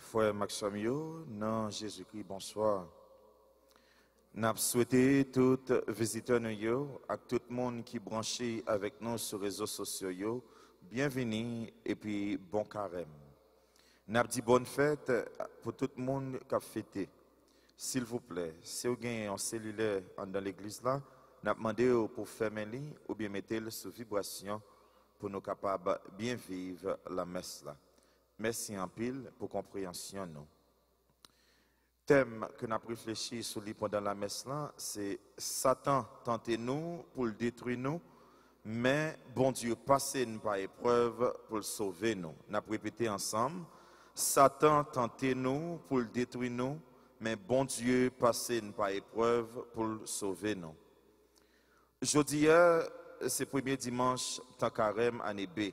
Frère Maximio, non Jésus-Christ, bonsoir. Nous souhaitons tout visiteur et tout le monde qui est branché avec nous sur les réseaux sociaux, bienvenue et puis bon carême. Nous dit bonne fête pour tout le monde qui a fêté. S'il vous plaît, si vous avez un cellulaire dans l'église là, nous demandons pour fermer ou bien mettre sous vibration pour nous capables de bien vivre la messe là. Merci en pile pour compréhension nous. Thème que nous avons réfléchi sur lui pendant la messe là, c'est Satan tentez nous pour le détruire nous, mais bon Dieu passez nous par épreuve pour le sauver nous. Nous avons répété ensemble, Satan tentez nous pour le détruire nous, mais bon Dieu passez nous par épreuve pour le sauver nous. Jeudi, c'est le premier dimanche tant carême année B.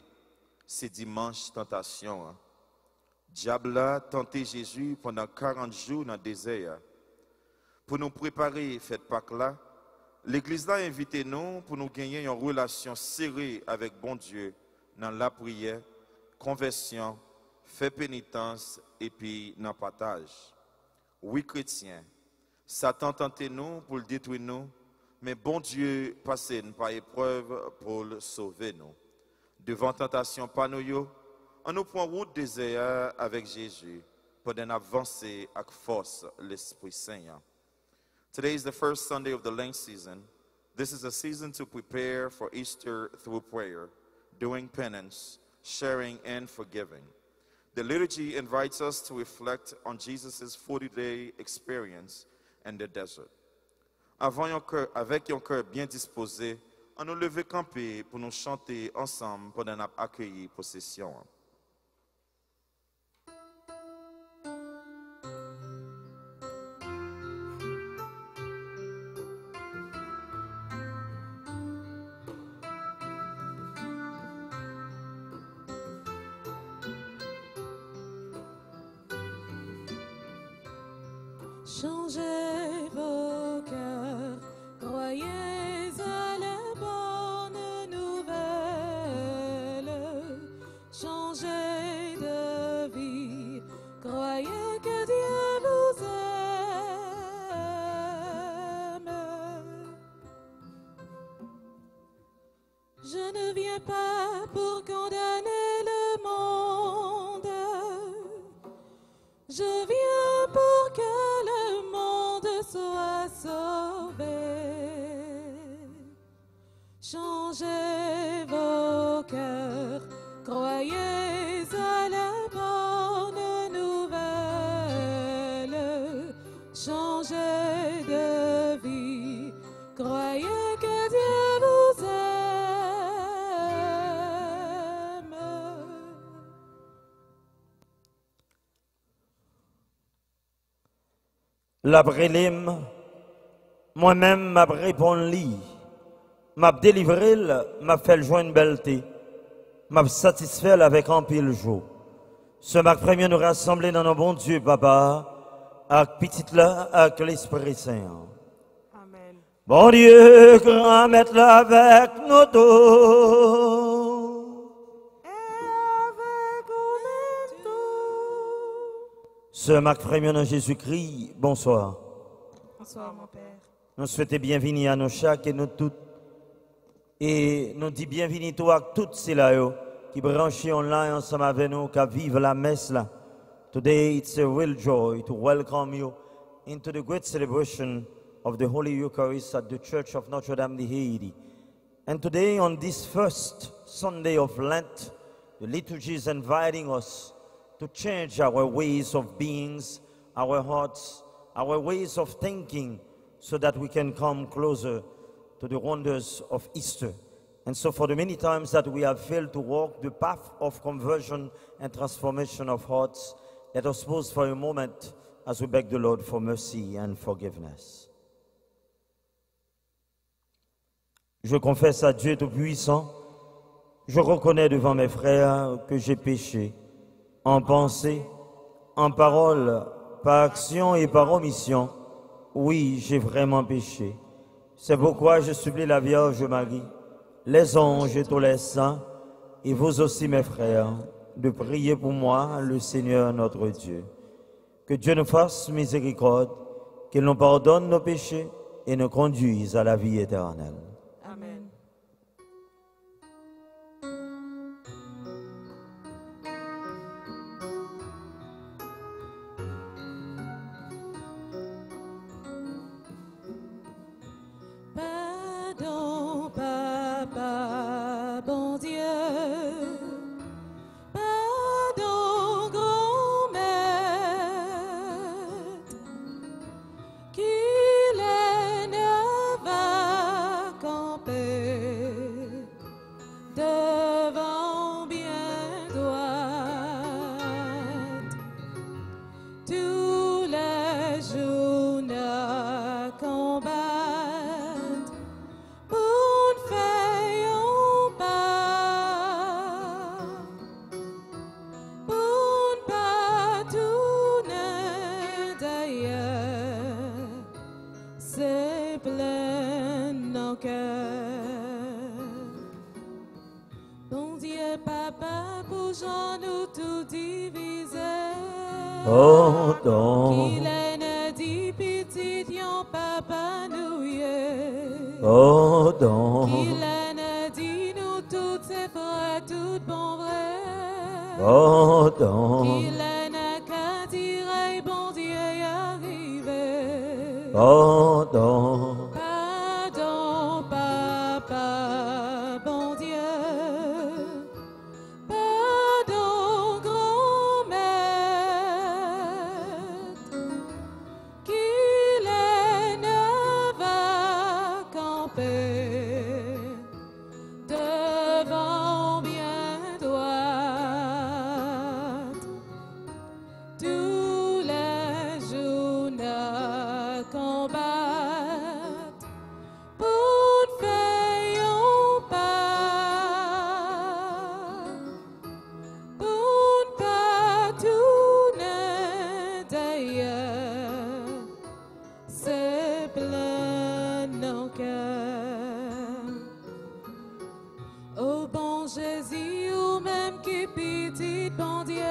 C'est dimanche tentation. Hein. Diable a tenté Jésus pendant 40 jours dans le désert. Pour nous préparer cette Pâques-là, l'Église a invité nous pour nous gagner une relation serrée avec bon Dieu dans la prière, conversion, fait pénitence et puis dans le partage. Oui, chrétiens, Satan tenté nous pour le détruire nous, mais bon Dieu passez nous par épreuve pour le sauver nous. Devant tentation pas nous, on nous prend route désert avec Jésus pour avancer avec force l'Esprit Saint. Today is the first Sunday of the Lent season. This is a season to prepare for Easter through prayer, doing penance, sharing, and forgiving. The liturgy invites us to reflect on Jesus' 40-day experience in the desert. Avec un cœur bien disposé, on nous lever camper pour nous chanter ensemble pendant nous accueillir possession. Changez vos cœurs, croyez à la bonne nouvelle. Changez de vie, croyez que Dieu vous aime. Je ne viens pas pour condamner le monde, je viens pour que soit sauvé. Changez vos cœurs, croyez à la bonne nouvelle. Changez de vie, croyez que Dieu vous aime. La prélim, moi-même m'a répondu, m'a délivré, m'a fait le joindre une belleté, m'a satisfait avec un pile jour. Ce marc premier nous rassembler dans nos bons Dieu, Papa, avec petite là, avec l'Esprit Saint. Amen. Bon Dieu, grand mettre là avec nous tous. Ce marc premier dans Jésus-Christ, bonsoir. Bonsoir, mon Père. Nous souhaitons bienvenue à nous chaque et nous toutes. Et nous disons bienvenue toi à toutes ces là qui branchent online ensemble avec nous, qui vivent la messe là. Today it's a real joy to welcome you into the great celebration of the Holy Eucharist at the Church of Notre Dame de Haiti. And today on this first Sunday of Lent, the liturgy is inviting us to change our ways of beings, our hearts, our ways of thinking, so that we can come closer to the wonders of Easter. And so for the many times that we have failed to walk the path of conversion and transformation of hearts, let us pause for a moment as we beg the Lord for mercy and forgiveness. Je confesse à Dieu Tout-Puissant, je reconnais devant mes frères que j'ai péché, en pensée, en parole, par action et par omission. Oui, j'ai vraiment péché. C'est pourquoi je supplie la Vierge Marie, les anges et tous les saints, et vous aussi mes frères, de prier pour moi, le Seigneur notre Dieu. Que Dieu nous fasse miséricorde, qu'il nous pardonne nos péchés et nous conduise à la vie éternelle. Amen. Pardon, Papa, bon Dieu. Pardon, grand maître, qu'il ne va camper devant bien droite. Tous les jours ne combattent pour ne faire pas, pour ne pas tourner d'ailleurs, c'est plein nos cœurs. Bon Dieu, Papa, pour Jean nous tout diviser. Pardon, Qu'il ne dit petit, yon papa nous yé. pardon, Qu'il ne dit nous tous ses frères, tout bon vrai. pardon, Qu'il ne qu'à dire, bon Dieu y arrivé. pardon, Pardon, Papa, bon Dieu. Pardon, grand maître, qu'il ne va camper devant bien droite. Tous les jours ne combattent pour ne faire pas, pour ne pas tourner d'ailleurs, c'est plein nos cœurs. Ô bon Jésus, ou même qui petit bon Dieu,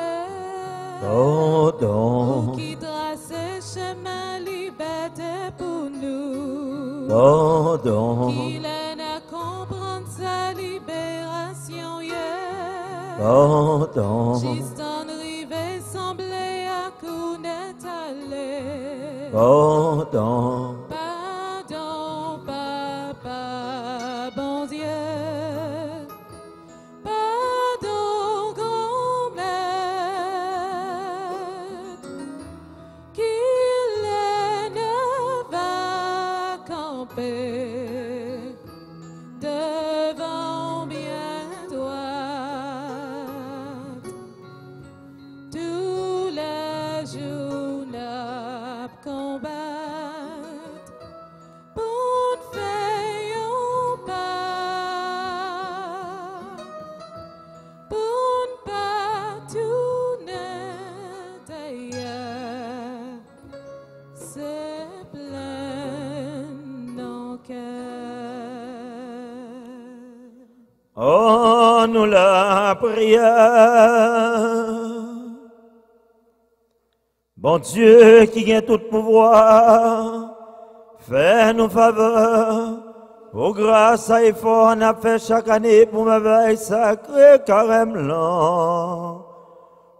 pardon, qui trace chemin liberté pour nous, pardon, qu'il ne comprenne sa libération, yeah. pardon, Juste en rivé semblé à coup n'est allé. pardon, Pardon, Papa, bon Dieu. Pardon, grand maître, qu'il ne va camper devant bien droite. Tous les jours n'a combattre pour ne faire pas, pour ne pas tourner d'ailleurs, c'est plein nos cœurs. oh, nous la prière. Bon Dieu qui a tout pouvoir, fais-nous faveur. Pour grâce à effort, on a fait chaque année pour ma veille sacrée carême lent.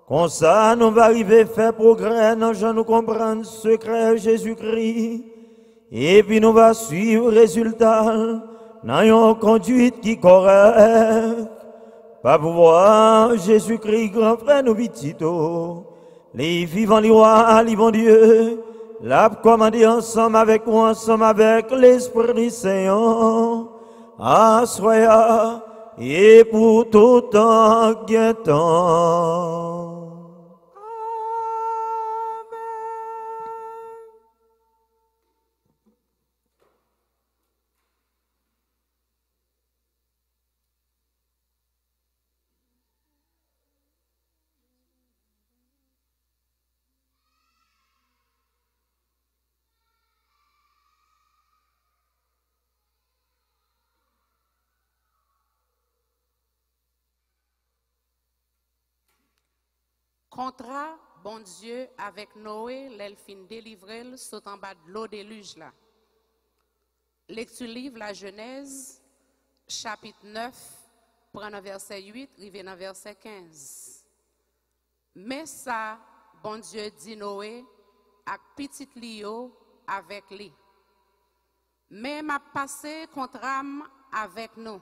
Comme ça, nous va arriver faire progrès, nous allons nous comprendre secret Jésus-Christ. Et puis nous va suivre le résultat, dans une conduite qui est correcte. Pas pouvoir Jésus-Christ, grand frère, nous vitito. Les vivants, les rois, les bons dieux, l'a commandé ensemble avec nous, ensemble avec l'Esprit Saint. Assoya, et pour tout temps, guettant. Contrat bon Dieu avec Noé, l'elfine délivré, saute en bas de l'eau déluge là. Lecture livre la Genèse, chapitre 9, prend verset 8, rive dans verset 15. Mais ça, bon Dieu dit Noé, avec petit Lio avec lui. Mais m'a passé contre âme avec nous.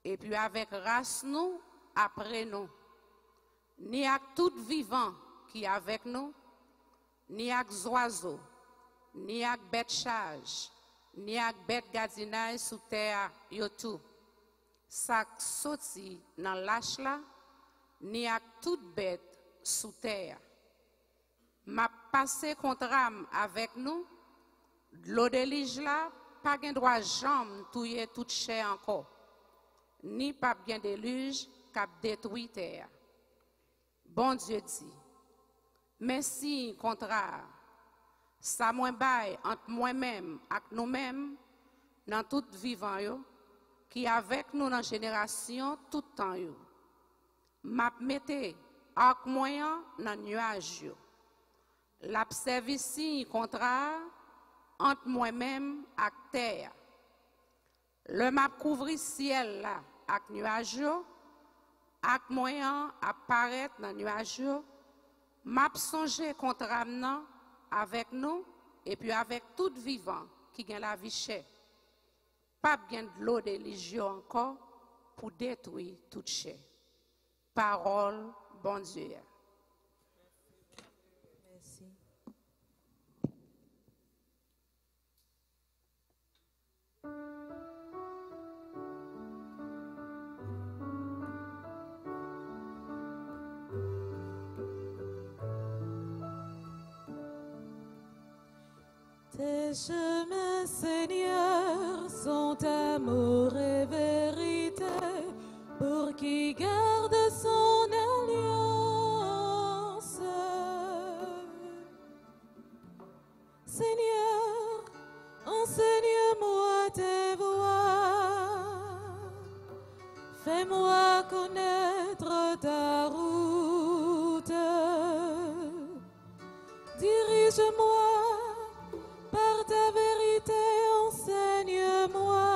Et puis avec race nous, après nous. Ni avec tout vivant qui est avec nous, ni avec oiseaux, ni avec bête charge, ni avec bête gardinaille sous terre, yo tout. Ça sorti dans l'âge là, ni avec toute bête sous terre. M'a passé contre âme avec nous, l'eau de lige là, pas gen droit jambe touyer toute chair encore, ni pas gen déluge cap détruit terre. Bon Dieu dit, mais si contraire, ça moins bail entre moi-même et nous-mêmes, dans tout vivant yo, qui avec nous dans génération tout temps yo. M'a mette ak moyen dans nuage yo. L'observe si contraire entre moi-même et terre. Le m'a couvri ciel là ak nuage yo, ak moyen apparaître dans nuage yo, m'a songé contre amenant avec nous et puis avec tout vivant qui gagne la vie chère. Pas bien de l'eau de légion encore pour détruire toute chair. Parole, bon Dieu. Merci. Tes chemins, Seigneur, sont amour et vérité pour qui garde son alliance. Seigneur, enseigne-moi tes voies, fais-moi connaître ta route, dirige-moi. Par ta vérité, enseigne-moi,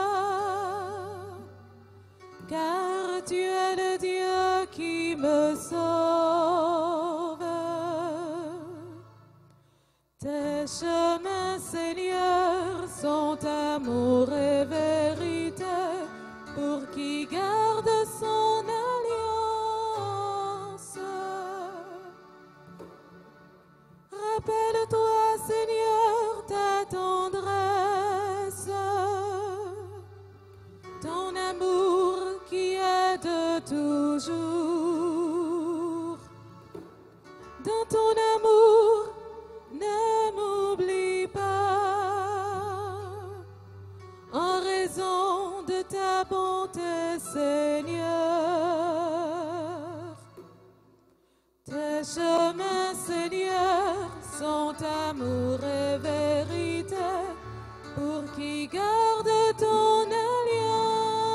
car tu es le Dieu qui me sauve. Tes chemins, Seigneur, sont amour et vérité pour qui garde son alliance. Rappelle-toi, Seigneur, ta tendresse, ton amour qui est de toujours. Dans ton amour, ne m'oublie pas, en raison de ta bonté, Seigneur. Tes chemins, Seigneur, sont amour et vérité pour qui garde ton alliance.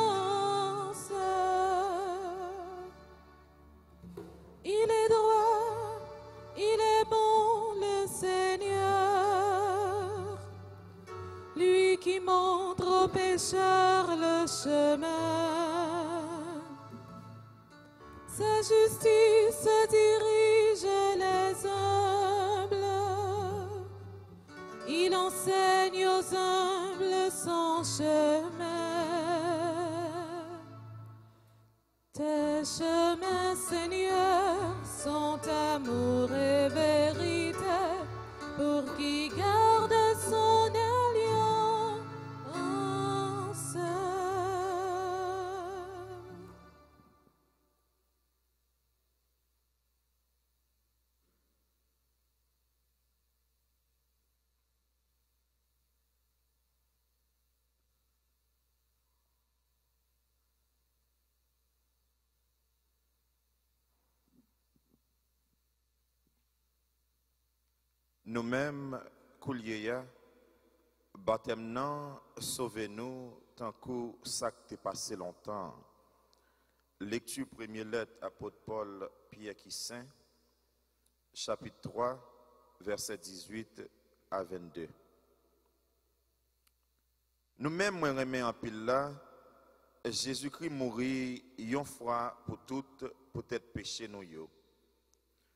Il est droit, il est bon le Seigneur, lui qui montre aux pécheurs le chemin. Sa justice dirige les humbles, il enseigne aux humbles son chemin. Tes chemins, Seigneur, sont amour et vérité pour qui garde son alliance. Nous-mêmes, Kouliéa, baptême nan, sauvez-nous, tant que ça t'est passé longtemps. Lecture première lettre, apôtre Paul, Pierre qui saint, chapitre 3, versets 18 à 22. Nous-mêmes, moi, remet en pile là, Jésus-Christ mourit une fois pour toutes, peut-être péché nous yo.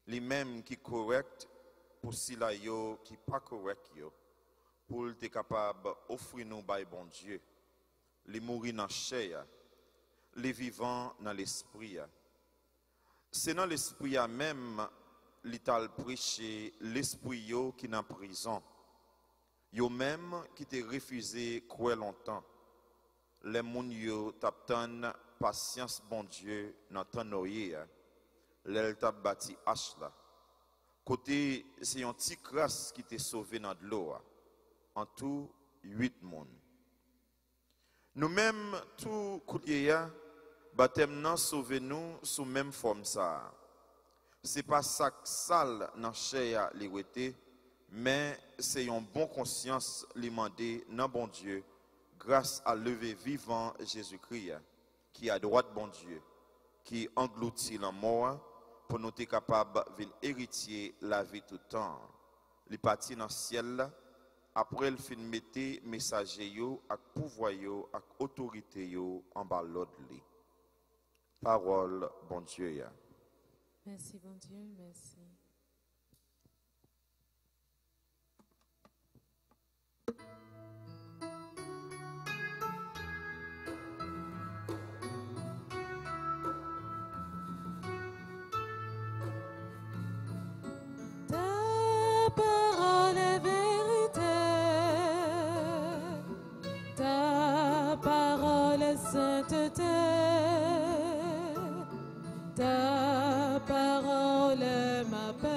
Lui-même qui correct pour si la yo qui pas correct yo. Pour être capable d'offrir nous by bon Dieu. Les mourir dans la chair, les vivants dans l'esprit. C'est dans l'esprit même l'étal prêché l'esprit yo qui est en prison. Yo même qui te refusé croire longtemps. Les moun yo t'attendent patience bon Dieu dans ton noyer. L'el t'a bâti hache là. Côté c'est un petit crasse qui t'est sauvé dans de l'eau. En tout 8 moun. Nous-mêmes tout côté baptême nan sauvé nous sous même forme ça. C'est pas ça sale dans chair li wete, mais c'est une bonne conscience li mandé dans bon Dieu grâce à lever vivant Jésus-Christ qui est à droite bon Dieu qui engloutit la mort pour nous être capable de héritier la vie tout le temps. Li parti dans le ciel après il fin mette messager yo ak pouvoir yo ak autorité yo en bas l'autre li. Parole bon Dieu ya. Merci, bon Dieu, merci. Ta parole est vérité, ta parole est sainteté. Ta parole est ma paix,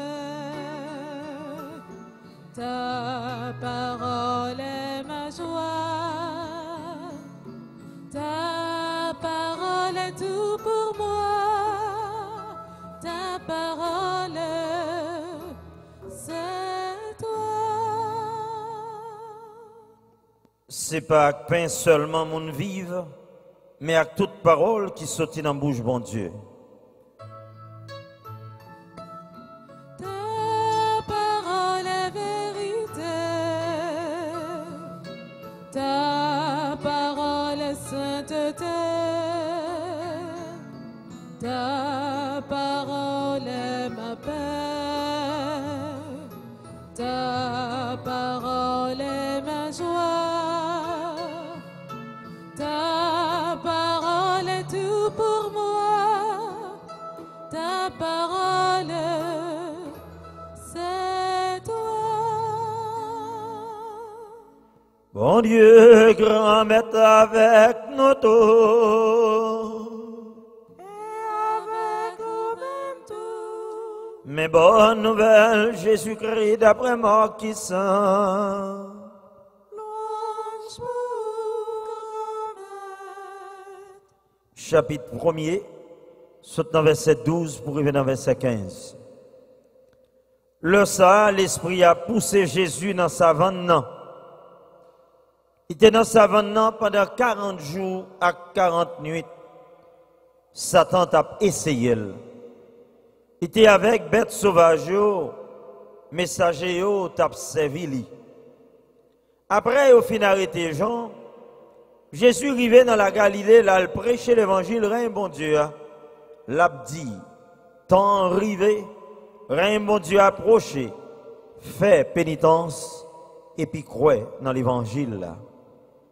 ta parole est ma joie, ta parole est tout pour moi, ta parole, c'est toi. C'est pas avec pain seulement mon vive, mais avec toute parole qui sortit dans la bouche bon Dieu. Ta parole est vérité, ta parole est sainteté, ta parole est ma paix, ta parole est ma joie, ta parole est tout pour moi, ta parole, c'est toi. Bon Dieu, grand maître avec nous tous. Et avec nous-mêmes tout. Mais bonne nouvelle, Jésus-Christ d'après mort qui sent. Louange pour grand-maître. Chapitre 1er, saute dans verset 12 pour arriver dans verset 15. Le ça, l'Esprit a poussé Jésus dans sa vanne. Il était dans sa vanne pendant 40 jours à 40 nuits. Satan t'a essayé. Il était avec bêtes sauvages, messager t'a servi. Après, au fin arrêté Jean, Jésus arrivé dans la Galilée, là, il prêchait l'évangile, rien bon Dieu. L'a dit, temps arrivé, rien bon Dieu approché, fait pénitence et puis croit dans l'évangile là.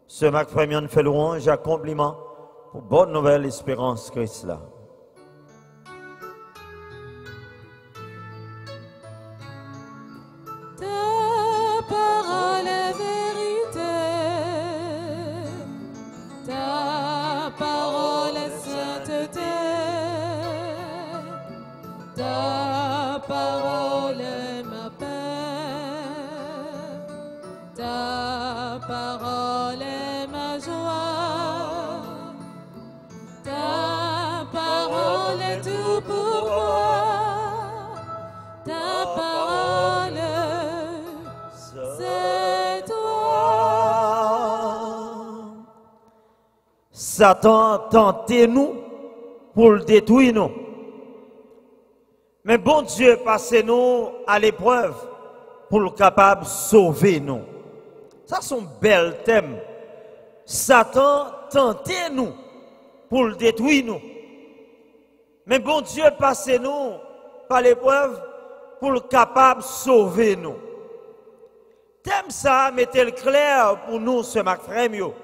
Ce Marc Frémion fait louange à compliment pour bonne nouvelle espérance Christ là. Ta parole est vérité, ta parole est sainteté, ta parole est ma paix, ta parole est ma joie, ta parole est tout pour moi, ta parole, c'est toi. Satan tentait nous pour le détruire nous. Mais bon Dieu, passez-nous à l'épreuve pour le capable de sauver nous. Ça, c'est un bel thème. Satan tentait nous pour le détruire nous. Mais bon Dieu, passez-nous par l'épreuve pour le capable de sauver nous. Thème ça, mettez-le clair pour nous, ce Marc Frémio,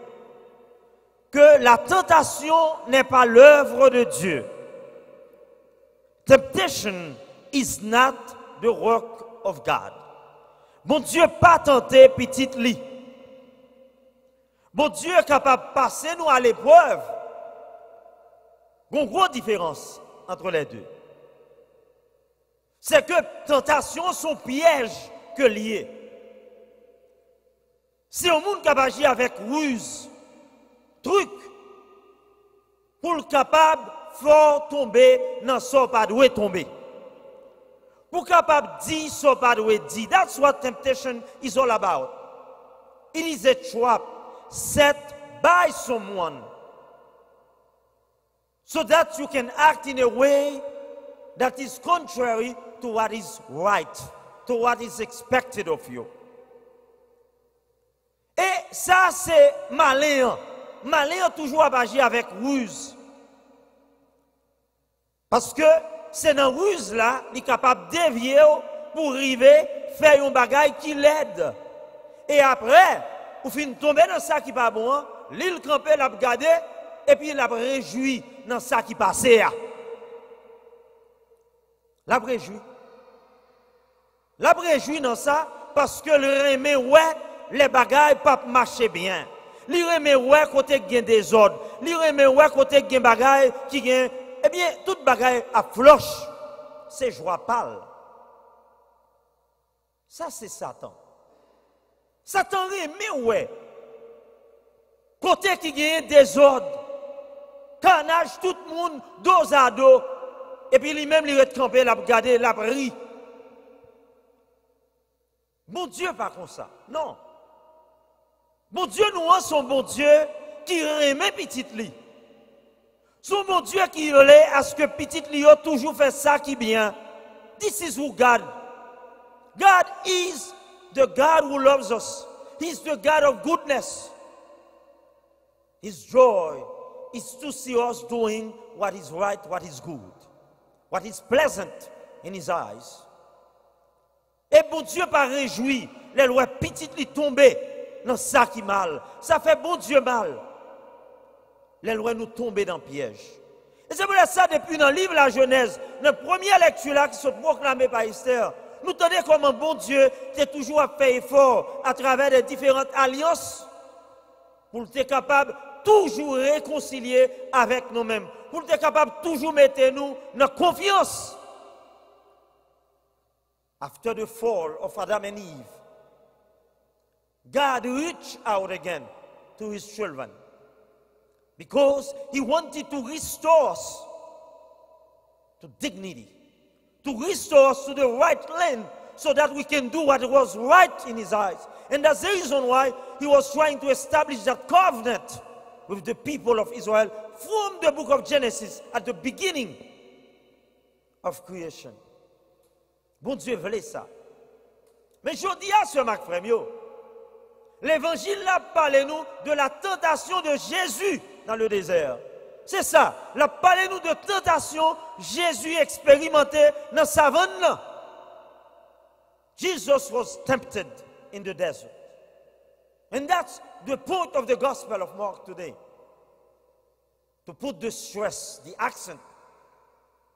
que la tentation n'est pas l'œuvre de Dieu. Temptation is not the work of God. Bon Dieu pas tenté petite lit. Bon Dieu est capable de passer nous à l'épreuve. Il y a une grosse différence entre les deux. C'est que tentation sont pièges que liés. Si un monde capable d'agir avec ruse, truc, pour le capable fort tomber dans ce pas doué tomber. Pour capable dire ce pas doué dire. That's what temptation is all about. It is a trap set by someone so that you can act in a way that is contrary to what is right, to what is expected of you. Et ça, c'est malin. Malin toujours à agir avec ruse. Parce que c'est dans ruse là, il est capable de dévier pour arriver faire un bagage qui l'aide. Et après, vous finissez tomber dans ça qui pas bon, l'île campé l'a regardé et puis il a réjoui dans ça qui passait. L'a réjoui. L'a réjoui dans ça parce que le remet ouais les bagages pas marcher bien. Li remet ouais côté gain des ordres. Li remet ouais côté gain bagages qui gain eh bien toute bagaille à floche. C'est joie pâle. Ça c'est Satan. Satan remet ouais. Côté qui gagne des ordres. Carnage tout le monde dos à dos et puis lui-même il est campé l'a regarder l'a ri. Bon Dieu pas comme ça. Non. Bon Dieu, nous sommes bon Dieu qui remet petite li. Son bon Dieu qui relève à ce que petite li a toujours fait ça qui bien. This is who God. God is the God who loves us. He's the God of goodness. His joy is to see us doing what is right, what is good, what is pleasant in His eyes. Et bon Dieu pas réjoui les lois petites li tomber dans ça qui mal. Ça fait bon Dieu mal. Les lois nous tomber dans le piège. Et c'est pour ça, depuis dans le livre La Genèse, notre première lecture là qui se proclamée par Esther, nous tenons comment bon Dieu est toujours fait effort à travers les différentes alliances pour être capable toujours réconcilier avec nous-mêmes, pour être capable toujours mettre nous dans confiance. After the fall of Adam and Eve, God reached out again to His children because He wanted to restore us to dignity, to restore us to the right land so that we can do what was right in His eyes. And that's the reason why He was trying to establish that covenant with the people of Israel from the book of Genesis at the beginning of creation. Bon Dieu voulait ça. Mais je dis à ce Marc Frémio, l'évangile là parle-nous de la tentation de Jésus dans le désert. C'est ça, là parle-nous de tentation Jésus expérimenté dans sa savane là. Jesus was tempted in the desert. And that's the point of the gospel of Mark today. To put the stress, the accent,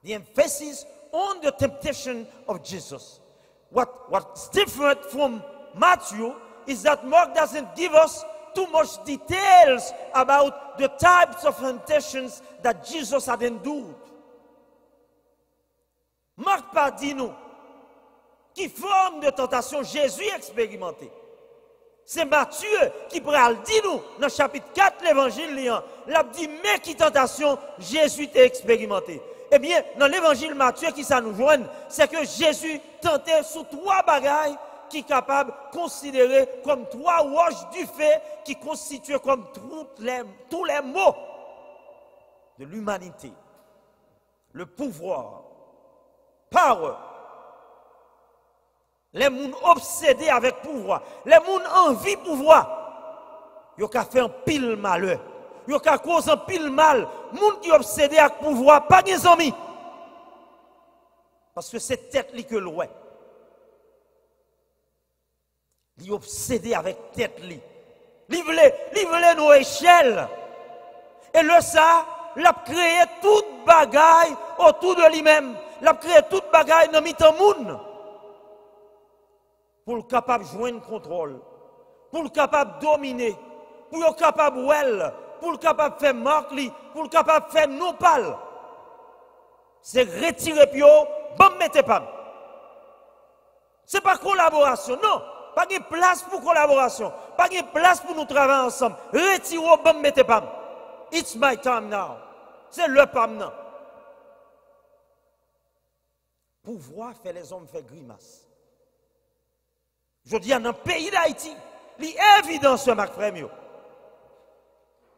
the emphasis on the temptation of Jesus. What's different from Matthew is that Mark doesn't give us too much details about the types of temptations that Jesus had endured. Marc pas dit nous qui forme de tentation Jésus expérimenté. C'est Matthieu qui pourrait le dire nous dans le chapitre 4 l'évangile liant. L'a dit mais qui tentation Jésus t'a expérimenté. Eh bien, dans l'évangile Matthieu, qui ça nous joigne, c'est que Jésus tentait sous trois bagailles qui sont capables de considérer comme trois roches du fait qui constituent comme tous les maux de l'humanité. Le pouvoir Power. Les gens obsédés avec pouvoir. Les gens envie pouvoir. Ils ont fait un pile malheur. Ils ont causé un pile mal. Les gens qui sont obsédés avec pouvoir, pas des amis. Parce que c'est tête li que l'ouest. Ils sont obsédés avec tête li. Ils veulent nos échelles. Et le ça, il a créé toute bagaille autour de lui-même. Il a créé toute bagaille dans le monde. Pour le capable de jouer un contrôle. Pour le capable de dominer. Pour le capable de well. Pour le capable de faire marque, pour le capable de faire non pal. C'est retirer pio, bon mettez pas. C'est pas collaboration, non. Pas de place pour collaboration. Pas de place pour nous travailler ensemble. Retirez, bon mettez pas. It's my time now. C'est le pam now. Pouvoir faire les hommes faire grimace. Je dis, dans le pays d'Haïti, il est évident ce Marc Frémio.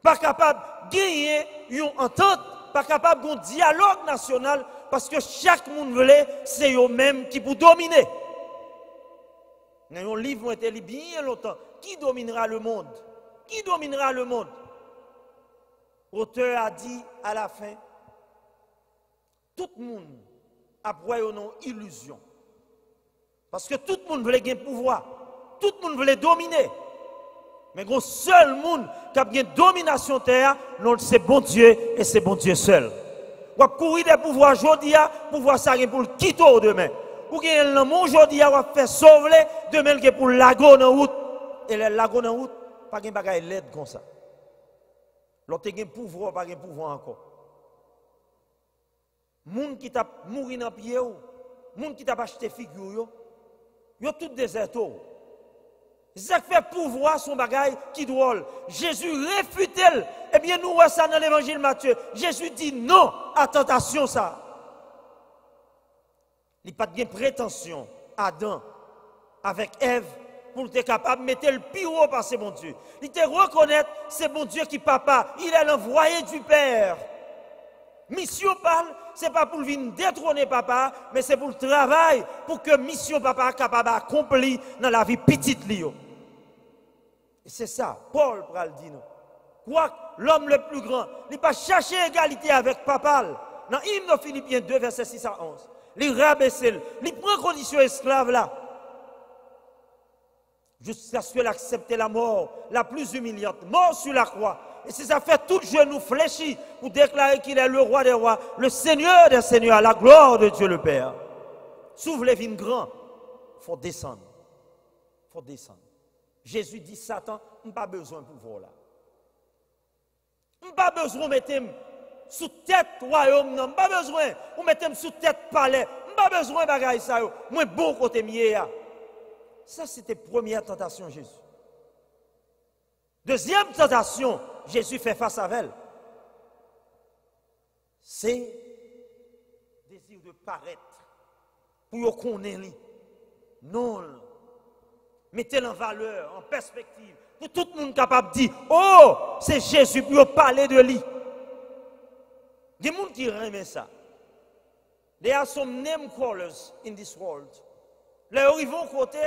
Pas capable de gagner une entente, pas capable d'un dialogue national, parce que chaque monde veut, c'est eux-mêmes qui pour dominer. Dans un livre qui a été bien longtemps, qui dominera le monde? Qui dominera le monde? L'auteur a dit à la fin, tout le monde a une illusion. Parce que tout le monde voulait gagner pouvoir. Tout le monde voulait dominer. Mais le seul monde qui a gagné domination terre, c'est bon Dieu et c'est bon Dieu seul. On va courir des pouvoirs aujourd'hui, pouvoir ça pour le quitter demain. Ou bien le monde aujourd'hui, on va faire sauver demain pour le lago en route. Et le lago en route, pas de bagaille l'aide comme ça. L'autre a un pouvoir, pas de pouvoir encore. Moun qui t'a mouru dans pied ou, moun qui t'a acheté figure yo tout déserto. Ça fait pouvoir son bagaille qui drôle. Jésus réfute elle. Eh bien nous voyons ça dans l'évangile Matthieu. Jésus dit non à tentation ça. Il n'y a pas de prétention Adam avec Ève pour être capable de mettre le plus haut par ce bon Dieu. Il te reconnaître c'est bon Dieu qui papa, il est l'envoyé du Père. Mission parle, ce n'est pas pour venir détrôner papa, mais c'est pour le travail, pour que mission papa soit capable d'accomplir dans la vie petite Lio. Et c'est ça, Paul pral dit nous. Quoi l'homme le plus grand, il n'a pas cherché égalité avec papa. Dans l'hymne de Philippiens 2, verset 6 à 11, il rabaisse, il prend condition esclave là. Jusqu'à ce qu'il accepte la mort, la plus humiliante, mort sur la croix. Et si ça fait tout genou fléchi pour déclarer qu'il est le roi des rois, le Seigneur des seigneurs, la gloire de Dieu le Père. S'ouvre les vignes grands, il faut descendre. Il faut descendre. Jésus dit, Satan, on n'a pas besoin de pouvoir là. On n'a pas besoin de mettre sous tête royaume, on n'a pas besoin de mettre sous tête palais, on n'a pas besoin de bagaille ça. Moi, bon côté mieux. Ça, c'était la première tentation, Jésus. Deuxième tentation, Jésus fait face à elle. C'est désir de paraître. Pour qu'on ait lui. Non. Mettez-le en valeur, en perspective. Pour tout le monde capable de dire, oh, c'est Jésus pour parler de lui. Il y a des gens qui aiment ça. There are some name callers in this world. Là, ils vont côté,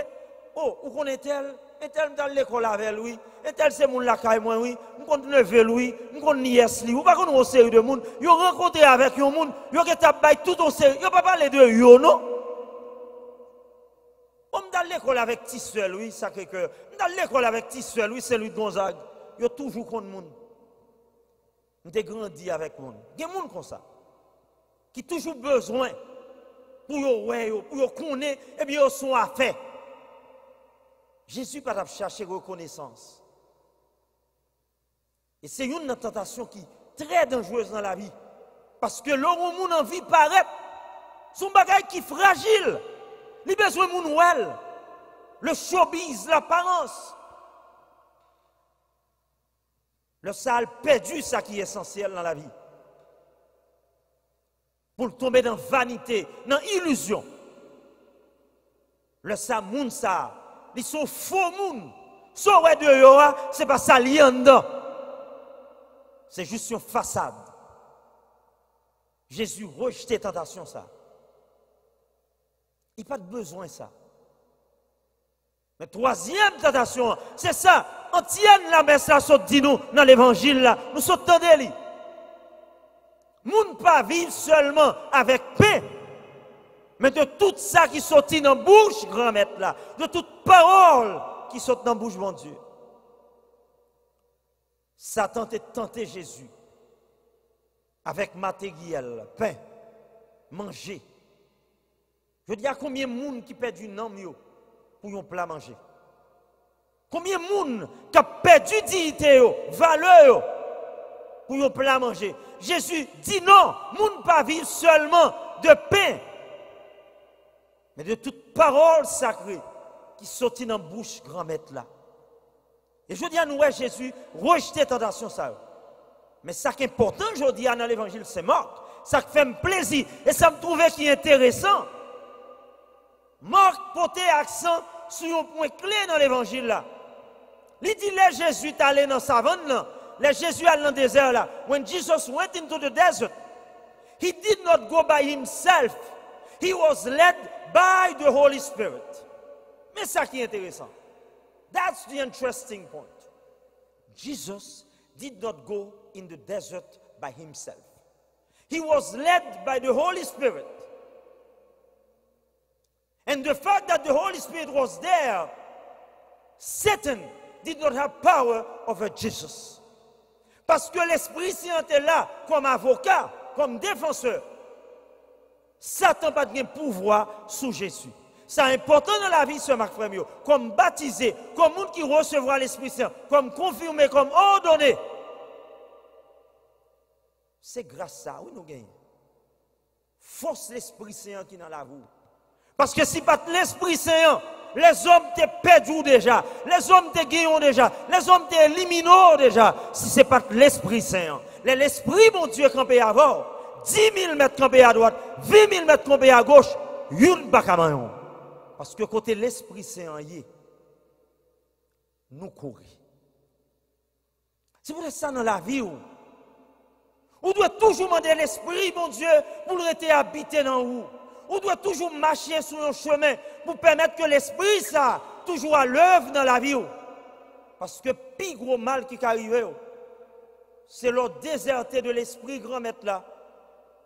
oh, où qu'on est tel? Et tel dans l'école avec lui, et tel c'est mon lacaille moi oui, on compte lever lui, on compte nièce lui, ou pas qu'on au série de monde, yo rencontré avec un monde, yo qui t'a bail tout au série, yo pas parler de yo non. On dans l'école avec petit seul oui, Sacré-Cœur. Dans l'école avec petit seul oui, c'est lui de Gonzague. Yo toujours contre monde. On t'ai grandi avec monde. Il y a monde comme ça qui toujours besoin pour yo ouais, pour yo connaître et bien yo sont à faire. Jésus pas chercher reconnaissance. Et c'est une tentation qui est très dangereuse dans la vie. Parce que l'homme où mon envie paraît, son bagage qui est fragile. Il a besoin de mon well. Le showbiz, l'apparence. Le sale perdu ça qui est essentiel dans la vie. Pour tomber dans vanité, dans illusion. Le sale moun ça. Ils sont faux moun. So ouais de yo, c'est pas ça li en dedans. C'est juste une façade. Jésus rejetait tentation ça. Il n'y a pas de besoin de ça. Mais troisième tentation, c'est ça. On tient la messe là, saute dit nous dans l'évangile là. Nous sommes tendez. Moun pas vivre seulement avec paix, mais de tout ça qui sortit dans la bouche, grand maître là, de toute parole qui sort dans la bouche, mon Dieu. Satan t'a tenté Jésus avec matériel, pain, manger. Je dis à combien de monde qui perd du nom pour un plat manger? Combien de monde qui a perdu dignité, valeur pour un plat manger? Jésus dit non, monde pas vivre seulement de pain, mais de toute parole sacrée qui sortit dans la bouche grand maître là. Et je dis à nous, Jésus rejeter tentation ça. Mais ça qui est important, je dis dans l'évangile, c'est Marc. Ça qui fait me plaisir et ça me trouvait qui est intéressant. Marc portait accent sur un point clé dans l'évangile là. Il dit les Jésus est allé dans la savane là. Les Jésus allé dans le désert là. When Jesus went into the desert, he did not go by himself. He was led by the Holy Spirit. Mais ça qui est intéressant. That's the interesting point. Jesus did not go in the desert by himself. He was led by the Holy Spirit. And the fact that the Holy Spirit was there, Satan did not have power over Jesus. Parce que l'Esprit Saint était là comme avocat, comme défenseur. Satan n'a pas de pouvoir sur Jésus. C'est important dans la vie, ce Marc Frémio, comme baptisé, comme monde qui recevra l'Esprit Saint, comme confirmé, comme ordonné. C'est grâce à ça, oui, nous gagnons. Force l'Esprit Saint qui est dans la vie. Parce que si pas l'Esprit Saint, les hommes te perdus déjà, les hommes te gagnent déjà, les hommes te éliminent déjà. Si ce n'est pas l'Esprit Saint, l'Esprit, mon Dieu, campé à bord, 10 000 mètres campé à droite, 20 000 mètres campé à gauche, une bacamayon. Parce que côté l'Esprit Saint, nous courons. Si vous êtes ça dans la vie, vous devez toujours demander l'Esprit, mon Dieu, pour rester habité dans vous. Vous devez toujours marcher sur un chemin pour permettre que l'Esprit, ça, toujours à l'œuvre dans la vie. Parce que le plus gros mal qui arrive, c'est le déserter de l'Esprit grand maître là.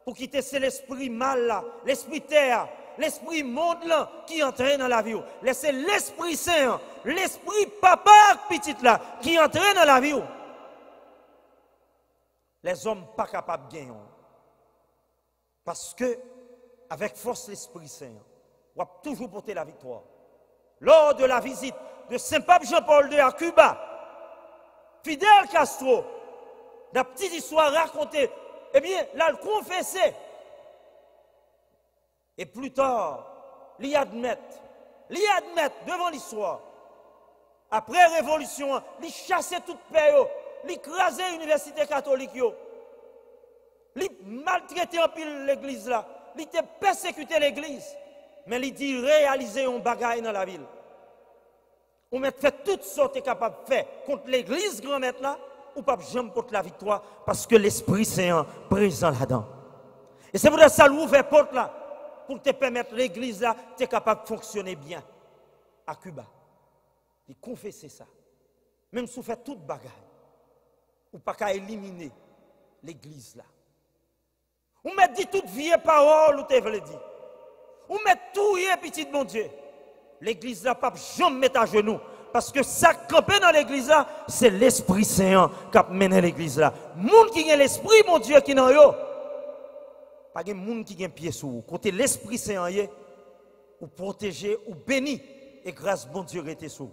Pour quitter c'est l'Esprit mal là, l'Esprit terre, l'Esprit monde là qui entraîne dans la vie. Laissez l'Esprit Saint, l'Esprit papa petit là qui entraîne dans la vie. Les hommes pas capables de gagner. Parce que avec force l'Esprit Saint, on va toujours porter la victoire. Lors de la visite de Saint-Pape Jean-Paul II à Cuba, Fidel Castro, la petite histoire racontée, eh bien, l'a confessé. Et plus tard, l'y admettre devant l'histoire. Après la Révolution, l'y chasser toute paix, l'y craser l'université catholique, l'y maltraiter en pile l'église là. Il a persécuté l'église, mais il dit réaliser un bagage dans la ville. On met fait toutes sortes de capable de faire contre l'église grand maître là, ou pas jamais porte la victoire parce que l'Esprit Saint est présent là-dedans. Et c'est pour ça que ça ouvre porte là pour te permettre l'église là, tu es capable de fonctionner bien à Cuba. Il confesse ça. Même si vous faites toute bagaille, ou pas qu'à éliminer l'église là. Ou met dit toute vieille parole ou te veut dire. Ou met tout y petit mon Dieu. L'église là pas jamais mettre à genoux parce que ça campé dans l'église là, c'est l'Esprit Saint qui a mené l'église là. Monde qui a l'esprit mon Dieu qui dans yo. Pas de monde qui a pied sous vous. Côté l'Esprit Saint ou protéger ou béni et grâce bon Dieu était sous.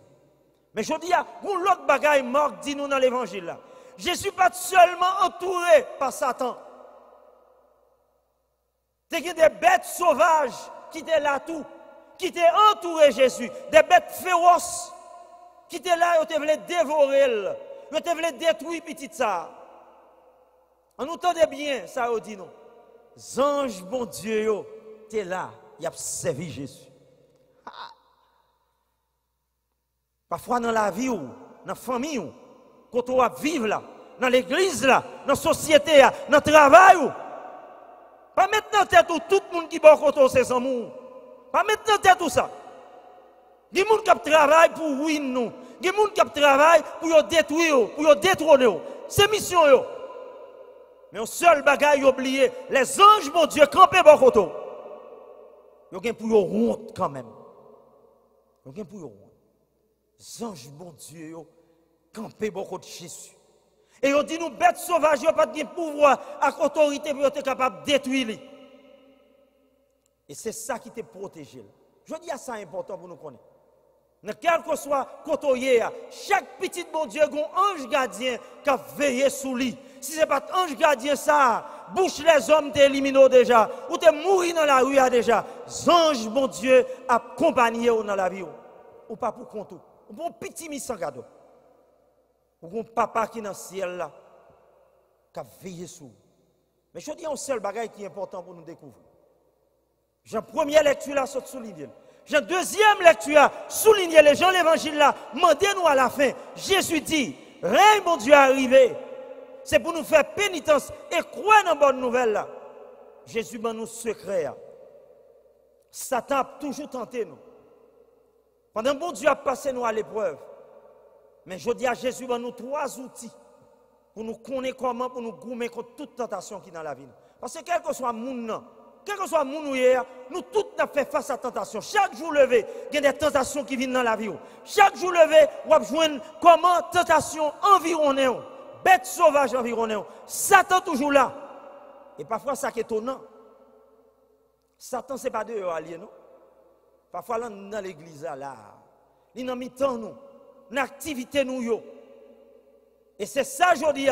Mais je dis à l'autre bagaille Marc dit nous dans l'évangile là. Jésus pas seulement entouré par Satan. C'est que des bêtes sauvages qui étaient là tout, qui étaient entouré Jésus, des bêtes féroces qui étaient là et qui voulaient dévorer, qui voulaient détruire petit ça. On nous entendait bien, ça on dit non. Les anges, bon Dieu, t'es là, il a servi Jésus. Parfois dans la vie, dans la famille, quand on va vivre là, dans l'église là, dans la société, dans le travail, pas maintenant tête où tout le monde qui bat contre ses amours. Pas maintenant tout ça. Il y a des gens qui travaillent pour ruiner nous. Il y a des gens qui travaillent pour détruire, pour détrôner. C'est mission. Mais un seul bagage oublié, les anges, mon Dieu, campés bon côté. Ils ont pour honte quand même. Ils ont pour honte. Les anges, mon Dieu, campés bon côté de Jésus. Et ils dit nous bêtes sauvages, ils n'ont pas de pouvoir, avec autorité pour être capable de détruire. Et c'est ça qui te protège. Je dis à ça important pour nous connaître. Quel que soit côté, chaque petit bon Dieu a un ange gardien qui a veillé sous lui. Si ce n'est pas ange gardien, ça, bouche les hommes t'éliminent déjà, ou t'es mourir dans la rue déjà. Ange, bon Dieu, accompagné dans la vie. Ou pas pour compte. Ou pour un petit mis sans cadeau. Ou un papa qui est dans le ciel là, qui a veillé sous. Mais je dis un seul bagage qui est important pour nous découvrir. J'ai une première lecture là, sur souligner. J'ai une deuxième lecture, souligner les gens l'évangile là, demandez-nous à la fin. Jésus dit, règne mon Dieu arrivé. C'est pour nous faire pénitence et croire dans la bonne nouvelle là. Jésus m'a nous secret. Satan a toujours tenté nous. Pendant que bon Dieu a passé nous à l'épreuve. Mais je dis à Jésus m'a nous 3 outils pour nous connaître comment, pour nous gommer contre toute tentation qui est dans la vie. Parce que quel que soit le monde, quel que soit le monde hier, nous tous avons fait face à la tentation. Chaque jour levé, il y a des tentations qui viennent dans la vie. Chaque jour levé, on va jouer comment tentation environnée. Bête sauvage environnée. Satan toujours là. Et parfois, ça qui est étonnant. Satan, ce n'est pas de allié, non? Parfois, là, dans l'église, là, il nous mis temps, nous, dans l'activité, nous. Et c'est ça, je dis.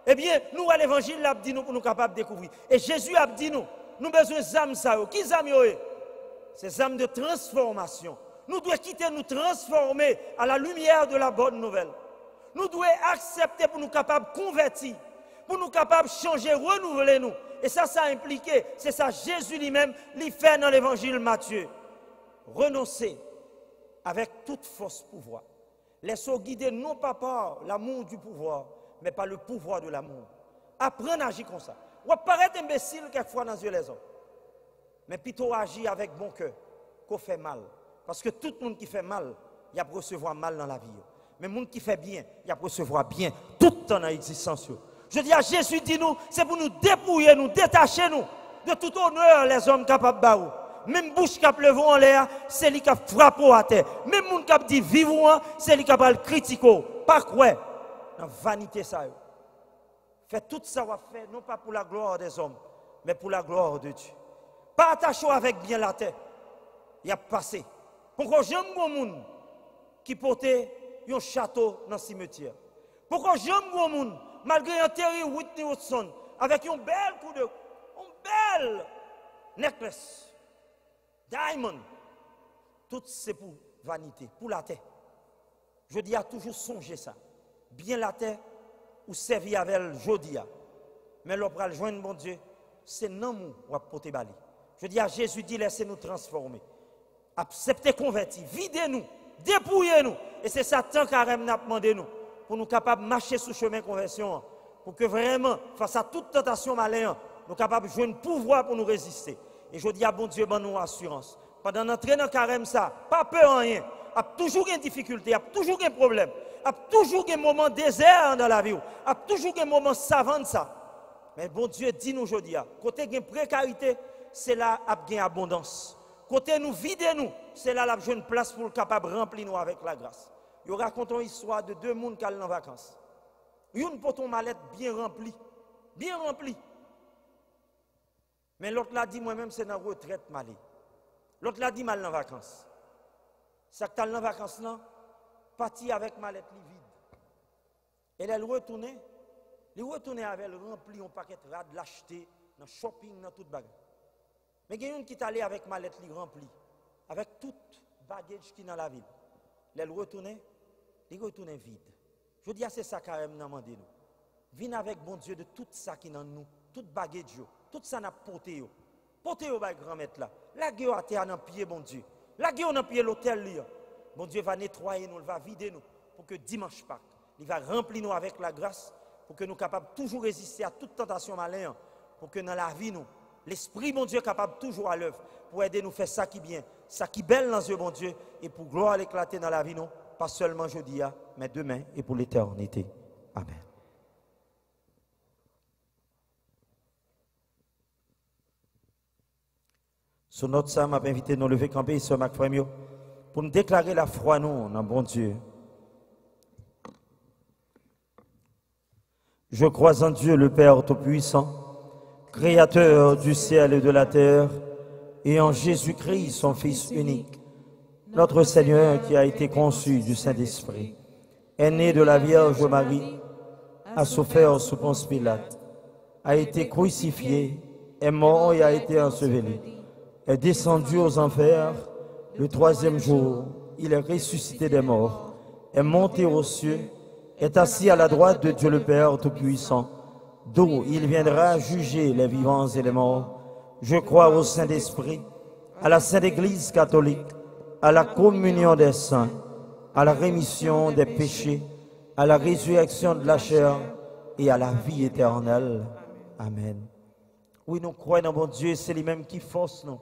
Eh bien, nous, à l'évangile, là, dit nous pour nous capables de découvrir. Et Jésus a dit nous, nous avons besoin d'âmes, ça. Qui âmes, ces âmes de transformation. Nous devons quitter, nous transformer à la lumière de la bonne nouvelle. Nous devons accepter pour nous capables de convertir, pour nous capables de changer, renouveler nous. Et ça a impliqué, c'est ça Jésus lui-même, lui fait dans l'évangile Matthieu. Renoncer avec toute force pouvoir. Laissons guider non pas par l'amour du pouvoir, mais par le pouvoir de l'amour. Apprendre à agir comme ça. On va paraître imbécile quelquefois dans les yeux des hommes. Mais plutôt agir avec bon cœur, qu'on fait mal. Parce que tout le monde qui fait mal, il a pour recevoir mal dans la vie. Mais le monde qui fait bien, il a pour recevoir bien tout le temps dans l'existence. Je dis à Jésus, dis-nous, c'est pour nous dépouiller, nous détacher nous de tout honneur les hommes capables de barrer. Même bouche qui a pleuvé en l'air, c'est lui qui a frappé à terre. Même monde qui a dit vivre, c'est lui qui a critiqué. Pas quoi? Dans vanité ça. Faites tout ça, fait non pas pour la gloire des hommes, mais pour la gloire de Dieu. Pas attaché avec bien la terre. Il a passé. Pourquoi j'aime mon monde qui portait un château dans le cimetière? Pourquoi j'aime mon monde malgré un terrible Whitney Houston avec un bel coup de, un bel necklace, diamond, tout c'est pour vanité, pour la terre. Je dis à toujours songer ça. Bien la terre ou servir avec elle, je dis. Mais l'opéra le joindre mon Dieu, c'est non nous ou à porter balai. Je dis à Jésus, dit laissez-nous transformer. Acceptez convertir, videz-nous, dépouillez-nous. Et c'est Satan qui a demandé nous pour nous capables de marcher sur le chemin de conversion. Pour que vraiment, face à toute tentation maléfique, nous capables de jouer un pouvoir pour nous résister. Et je dis à bon Dieu, bonne nous assurance. Pendant d'entrer dans le carême, ça, pas peur en rien. Il y a toujours une difficulté, il y a toujours un problème. Il y a toujours un moment désert dans la vie. Il y a toujours un moment savant de ça. Mais bon Dieu dit nous aujourd'hui, côté de précarité, c'est là qu'il y a abondance. Côté nous vider nous, c'est là qu'il y a une place pour capable de remplir nous avec la grâce. Je raconte une histoire de 2 personnes qui sont en vacances. Une pour ton mallette bien remplie. Bien remplie. Mais l'autre l'a dit, moi-même, c'est dans la retraite malé. L'autre l'a dit, mal en vacances. Ça que tu as en vacances là, parti avec mallette vide. Et elle retourne avec elle rempli un paquet de rad, l'acheter dans le shopping, dans toute bagarre. Mais il y a une qui est allée avec mallette remplie, avec tout bagage qui est dans la ville. Elle retourne vide. Je dis, c'est ça carrément demandé nous. Viens avec bon Dieu de tout ça qui est dans nous, tout bagage, tout ça n'a porté. Portez au grand-maître là. La gueule à terre dans le pied, bon Dieu. La gueule dans le pied l'hôtel. Bon Dieu va nettoyer nous, il va vider nous. Pour que dimanche Pâques, il va remplir nous avec la grâce. Pour que nous soyons capables de toujours résister à toute tentation maléfique. Pour que dans la vie, nous, L'Esprit, mon Dieu, capable toujours à l'œuvre pour aider nous faire ça qui bien, ça qui belle dans les yeux, mon Dieu, et pour gloire l'éclater dans la vie, non, pas seulement aujourd'hui, mais demain et pour l'éternité. Amen. Sur notre ça, m'a invité à nous lever camper sur Mac Frère pour nous déclarer la foi, nous, dans bon Dieu. Je crois en Dieu, le Père Tout-Puissant, Créateur du ciel et de la terre, et en Jésus-Christ, son Fils unique, notre Seigneur qui a été conçu du Saint-Esprit, est né de la Vierge Marie, a souffert sous Ponce Pilate, a été crucifié, est mort et a été enseveli, est descendu aux enfers, le troisième jour, il est ressuscité des morts, est monté aux cieux, est assis à la droite de Dieu le Père Tout-Puissant, d'où il viendra juger les vivants et les morts. Je crois au Saint-Esprit, à la Sainte Église catholique, à la communion des saints, à la rémission des péchés, à la résurrection de la chair et à la vie éternelle. Amen. Oui, nous croyons dans bon Dieu, c'est lui-même qui force nous.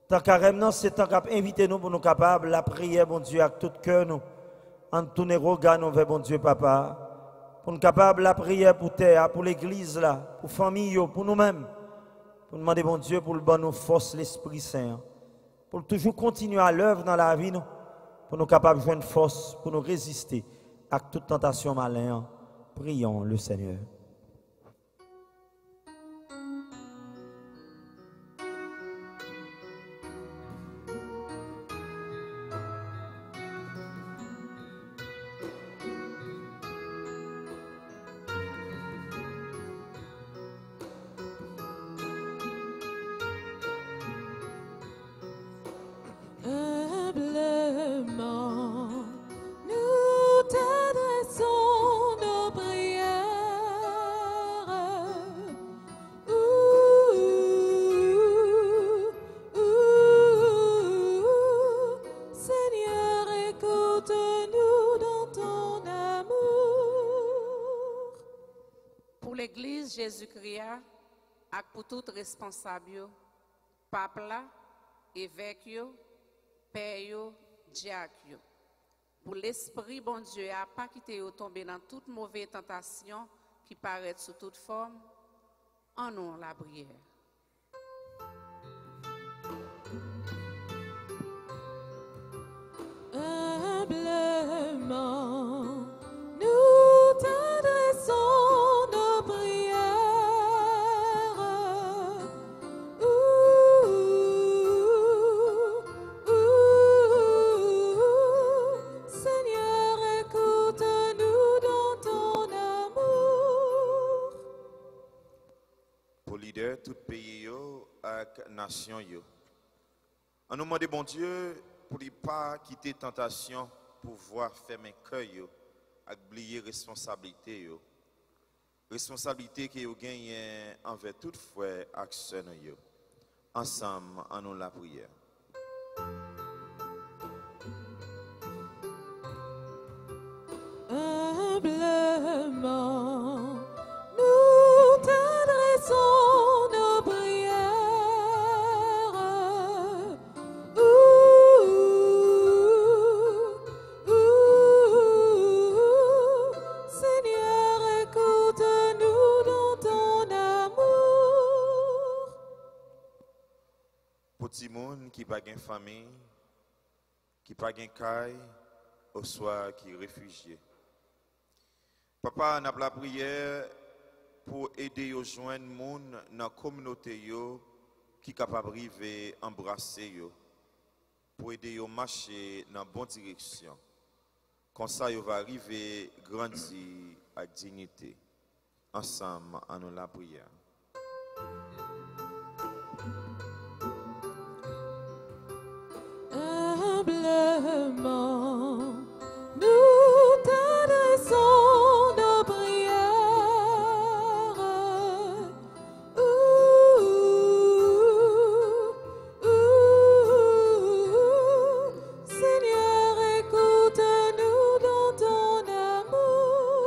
Tant qu'à c'est tant qu'à inviter nous pour nous capables la prière, bon Dieu, avec tout cœur nous. En tourner regard nous vers bon Dieu, Papa. Pour nous capables la prière pour terre, pour l'église là, pour famille, pour nous-mêmes. Pour demander bon Dieu pour le bon nous force l'Esprit Saint. Pour toujours continuer à l'œuvre dans la vie nous. Pour nous capables de joindre force, pour nous résister à toute tentation malin. Prions le Seigneur. L'Église Jésus-Christ, et pour tout responsable, pape, évêque, père, diacre. Pour l'Esprit, bon Dieu, à pas quitter ou tomber dans toute mauvaise tentation qui paraît sous toute forme, en nous la prière. Humblement, nous t'adressons nos prières. Seigneur, écoute-nous dans ton amour. Pour leader tout pays yo ak nation yo. On nous demande bon Dieu pour ne pas quitter tentation pour voir fermer cœur yo ak oublier responsabilité yo. Responsabilité que yo gagne envers tout frère ak sœur yo. Ensemble en nous la prière. Humblement, nous t'adressons nos prières. Seigneur, écoute-nous dans ton amour. Petit monde qui pas gain famille, qui pas gain caille, au soir qui réfugié. Papa, n'a la prière pour aider aux joindre monde dans la communauté yo qui capable river embrasser yo pour aider yo marcher dans bonne direction. Comme ça yo va arriver grandir avec dignité. Ensemble en nous la prière. Humblement, nous t'adressons nos prières. Seigneur, écoute-nous dans ton amour.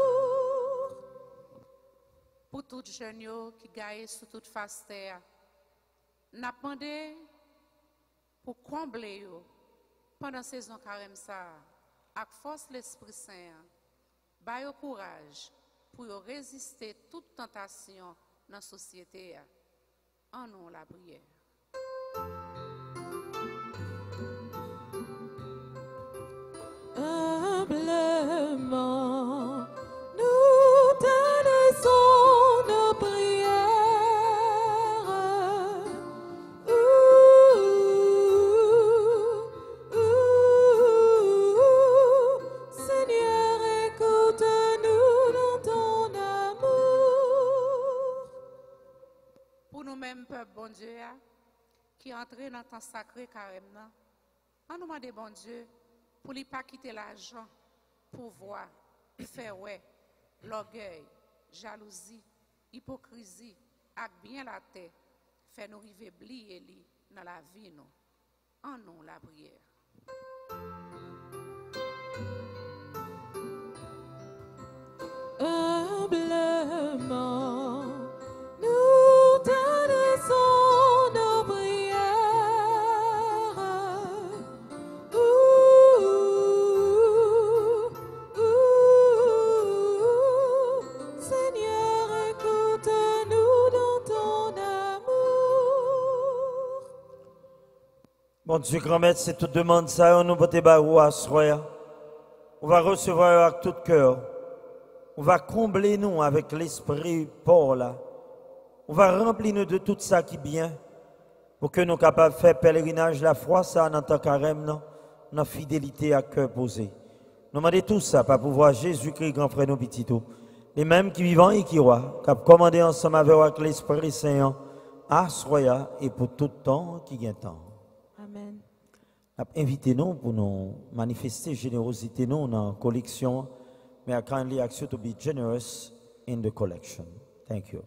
Pour tout jeune qui gagne sous toute face terre, n'a demandé pour combler yo pendant saison carême ça avec force l'Esprit Saint ba yo courage pour yo résister toute tentation dans la société en nous la prière. Humblement, nous te laissons nos prières. Seigneur, écoute-nous dans ton amour. Pour nous-mêmes, peuple bon Dieu, qui entré dans le temps sacré carême, on nous demande, bon Dieu, pour ne pas quitter l'argent, pouvoir, faire ouais, l'orgueil, jalousie, hypocrisie, avec bien la tête, faire nous arriver oublier dans la vie, nous. En nous la prière. Humblement, nous te laissons nos prières. Seigneur, écoute-nous dans ton amour. Bon Dieu, grand maître, c'est toute demande ça, on nous pote barou à soya. On va recevoir avec tout cœur. On va combler nous avec l'esprit Paul là. On va remplir nous de tout ça qui est bien pour que nous soyons capables de faire pèlerinage la foi ça dans ta carême non, dans fidélité à cœur posé. Nous demandons tout ça pour pouvoir Jésus-Christ grand frère nos petits tout. Les mêmes qui vivent et qui roi, qui ont commandé ensemble avec l'Esprit Saint à soya et pour tout temps qui vient temps. Amen. Invitez-nous pour nous manifester générosité nous dans la collection. May I kindly ask you to be generous in the collection. Thank you.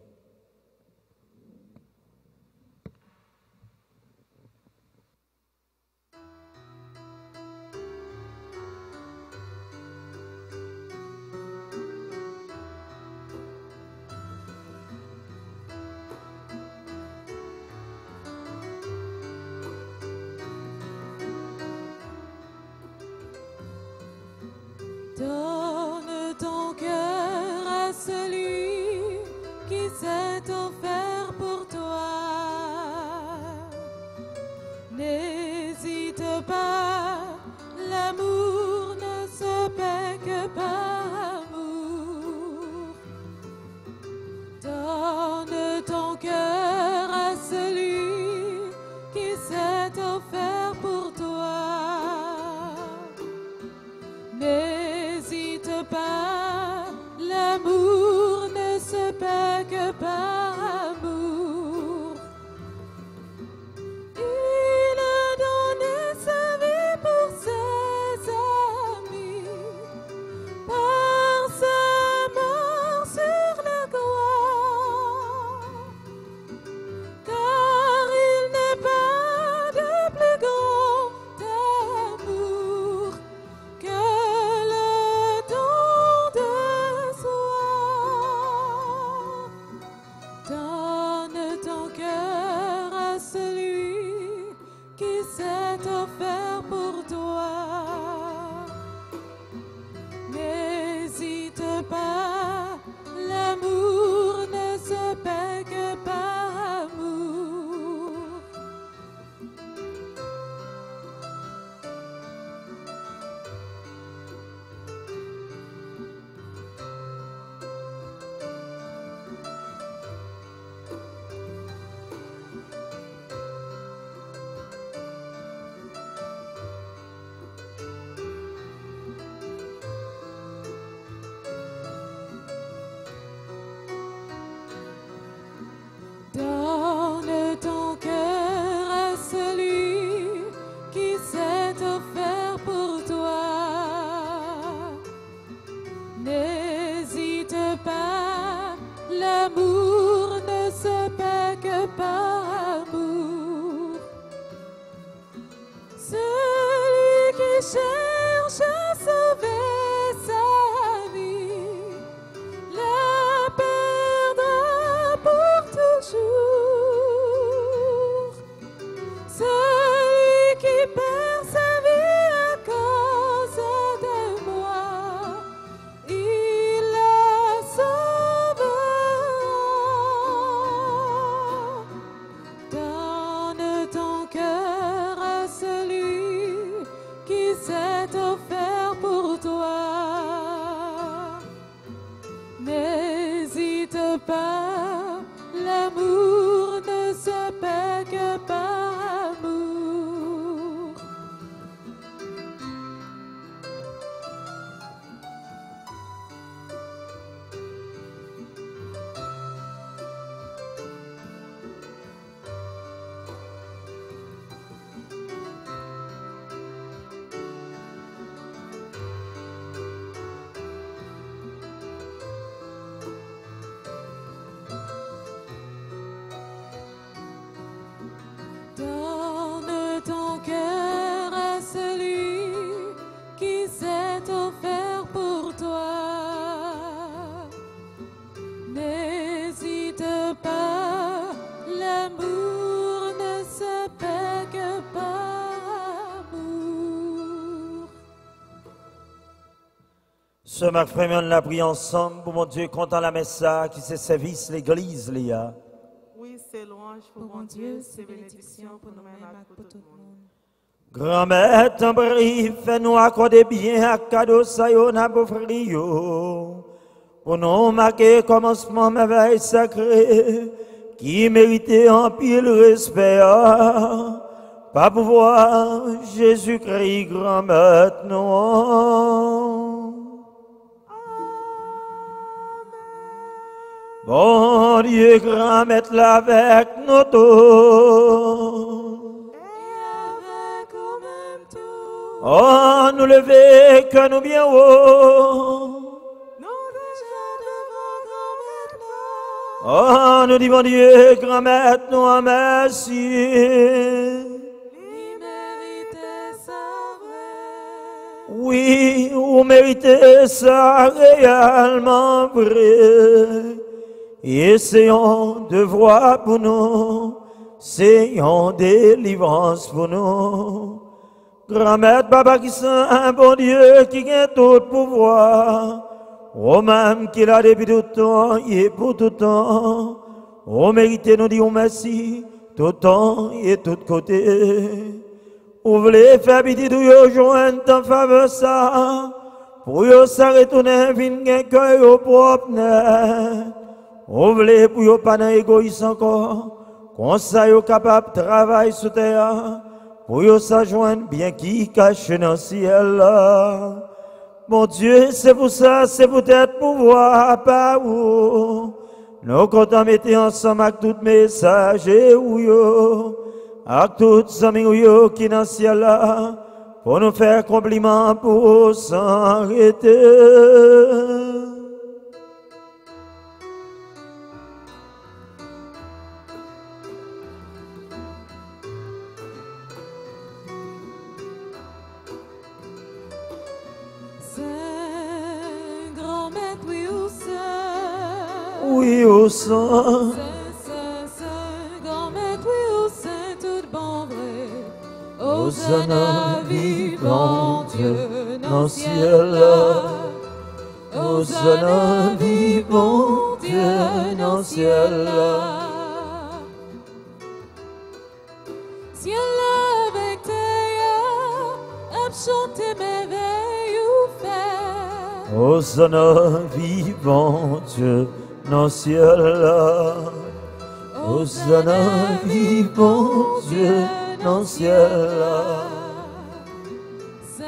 Donne ton cœur à celui qui s'est offert pour toi. N'hésite pas, l'amour ne se paie que par amour. Donne ton cœur à celui qui s'est offert pour toi. N'hésite pas, l'amour ne se paie que par amour. Il a donné sa vie pour ses amis, par sa mort sur la croix. Car il n'est pas de plus grand amour que le don de soi. Donne ton cœur à celui qui s'est offert pour toi. N'hésite pas, l'amour ne se paie que par amour. Ce ma frère, on l'a pris ensemble pour mon Dieu, content la messe qui se service l'église, Léa. Oui, c'est louange pour mon Dieu, c'est bénédiction pour nous-mêmes et pour tout le monde. Grand-mère, ton brief, fais-nous accorder bien à cadeau, ça y est, beau frère. Pour nous marquer commencement merveille sacrée, qui méritait en pile respect. Pas pouvoir, Jésus-Christ, grand-mère, non. Bon Dieu, grand-mère, là avec nous tous. Oh, nous lever que nous bien haut. Oh, nous disons Dieu, grand-mère, nous en merci. Oui, vous méritez ça réellement vrai. Essayons de voir pour nous, essayons délivrance pour nous. Grand-mère, papa qui sont un bon Dieu qui a tout pouvoir. Oh, même qu'il a depuis tout temps et pour tout temps. Oh, méritez nous dire merci, tout temps et tout côté. Vous voulez faire pitié de vous joindre en faveur ça. Pour vous s'arrêter vin cœur propre. Vous voulez pour vous pas égoïste encore. Comme ça, vous capable de travailler sur terre. Pour vous s'ajoindre bien qui cache dans le ciel. Mon Dieu, c'est pour ça, c'est peut-être pour voir par vous. Nous comptons mettre ensemble avec tout message et avec tous amis qui dans le ciel là, pour nous faire compliment pour s'arrêter. Oui, au sang. Grand-mère, oui, au sein, tout bon vrai. Hosanna, vivant Dieu, dans le ciel. Hosanna, vivant Dieu, dans le ciel. Ciel avec terre, chanter merveilles ou faire. Hosanna, vivant Dieu, dans le ciel. Hosanna, vivant Dieu, dans le ciel. Saint,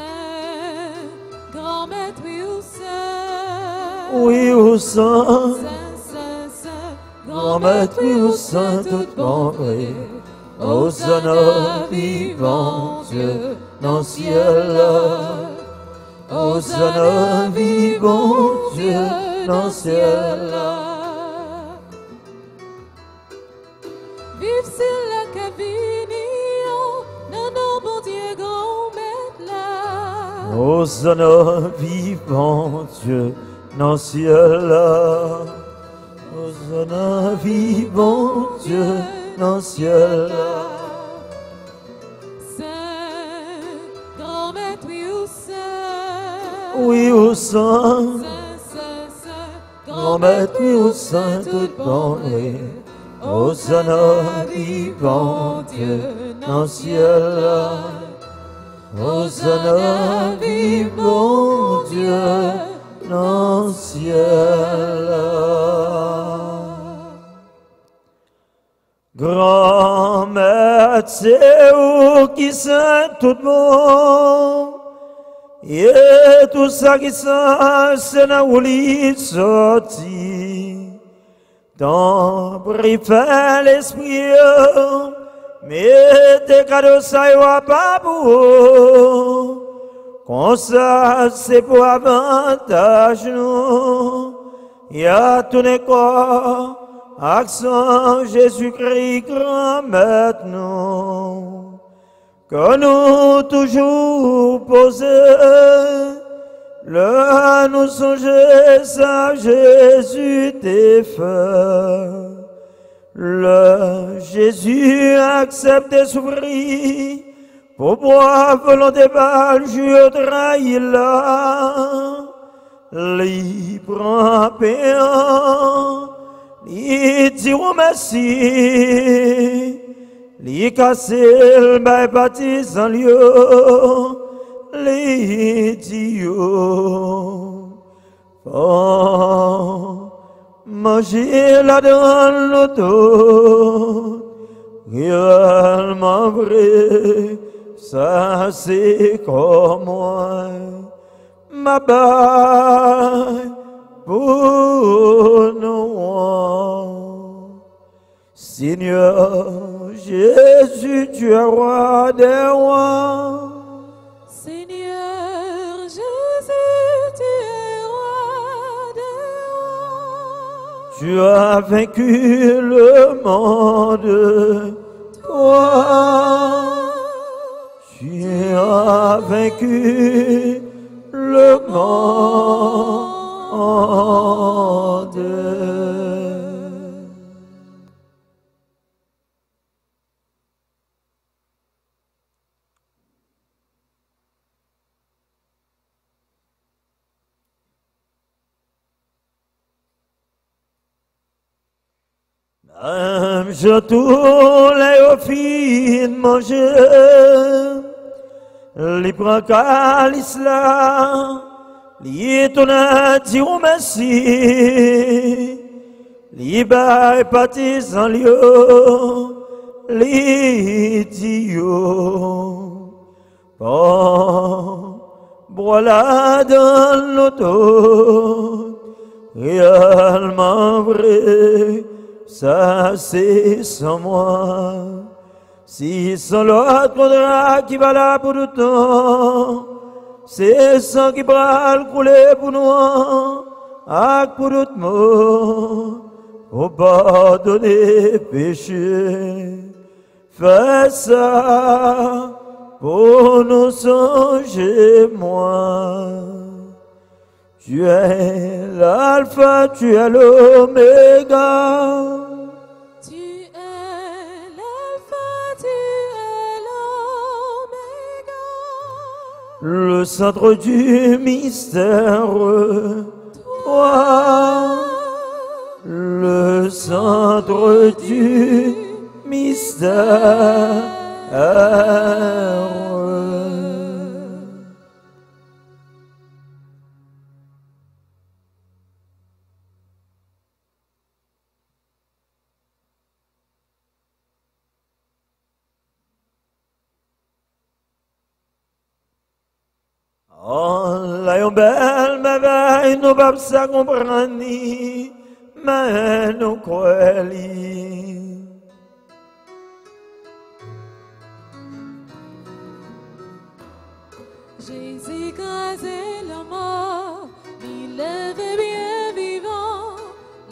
grand-maître, oui, ou saint. Oui, au sang. Saint, Grand-maître, oui, au sang, tout bon vrai. Hosanna, vivant Dieu, dans le ciel. Hosanna, vivant Dieu, dans le ciel. Vive c'est la cavinio, non, non, bon Dieu, grand-maître là. Hosanna, vivant Dieu, dans le ciel. Hosanna, vivant Dieu, dans le ciel. Saint, grand-maître, oui, ou saint. Oui, au sang. Saint, Grand-maître, oui, au sang, tout bon vrai. Hosanna, vivant Dieu, dans le ciel. Hosanna, vivant Dieu, dans le ciel. Grand-mère, c'est où qui sent tout bon. Et tout ça qui sent, c'est là où il sorti. Dans fait l'esprit, mais tes cadeaux, ça y va pas pour. Comme ça, c'est pour avantage, nous. Il y a tout les corps, accent Jésus-Christ, grand-maître, nous. Que nous toujours posés, le nous songer ça Jésus t'est fait. Le Jésus accepte de souffrir pour boire volonté par Dieu trahi là. li prend pain, li dit merci, li casse le bail partisan lieu, li dit yo, oh, manger la dans l'auto, réellement vrai, ça c'est comme moi. Ma baille pour nous. Seigneur Jésus, tu es roi des rois. Seigneur Jésus, tu es roi des rois. Tu as vaincu le monde, toi. Tu as vaincu le monde. Même je tourne les filles manger. Li prend calice là, li tourne dire merci, li baille partisan lieu, li dit yo, bon, voilà dans l'auto, réellement vrai, ça c'est sans moi. Si c'est l'autre contrat qui va là pour tout temps, c'est ça qui va le couler pour nous, pour tout le monde, pour pardonner péché. Fais ça pour nous songer, moi. Tu es l'alpha, tu es l'oméga. Le centre du mystère, toi, le centre du mystère. Oh, la yon belle merveille, nous pas ça comprendre, mais nous croyons. Jésus crasé la mort, il est bien vivant,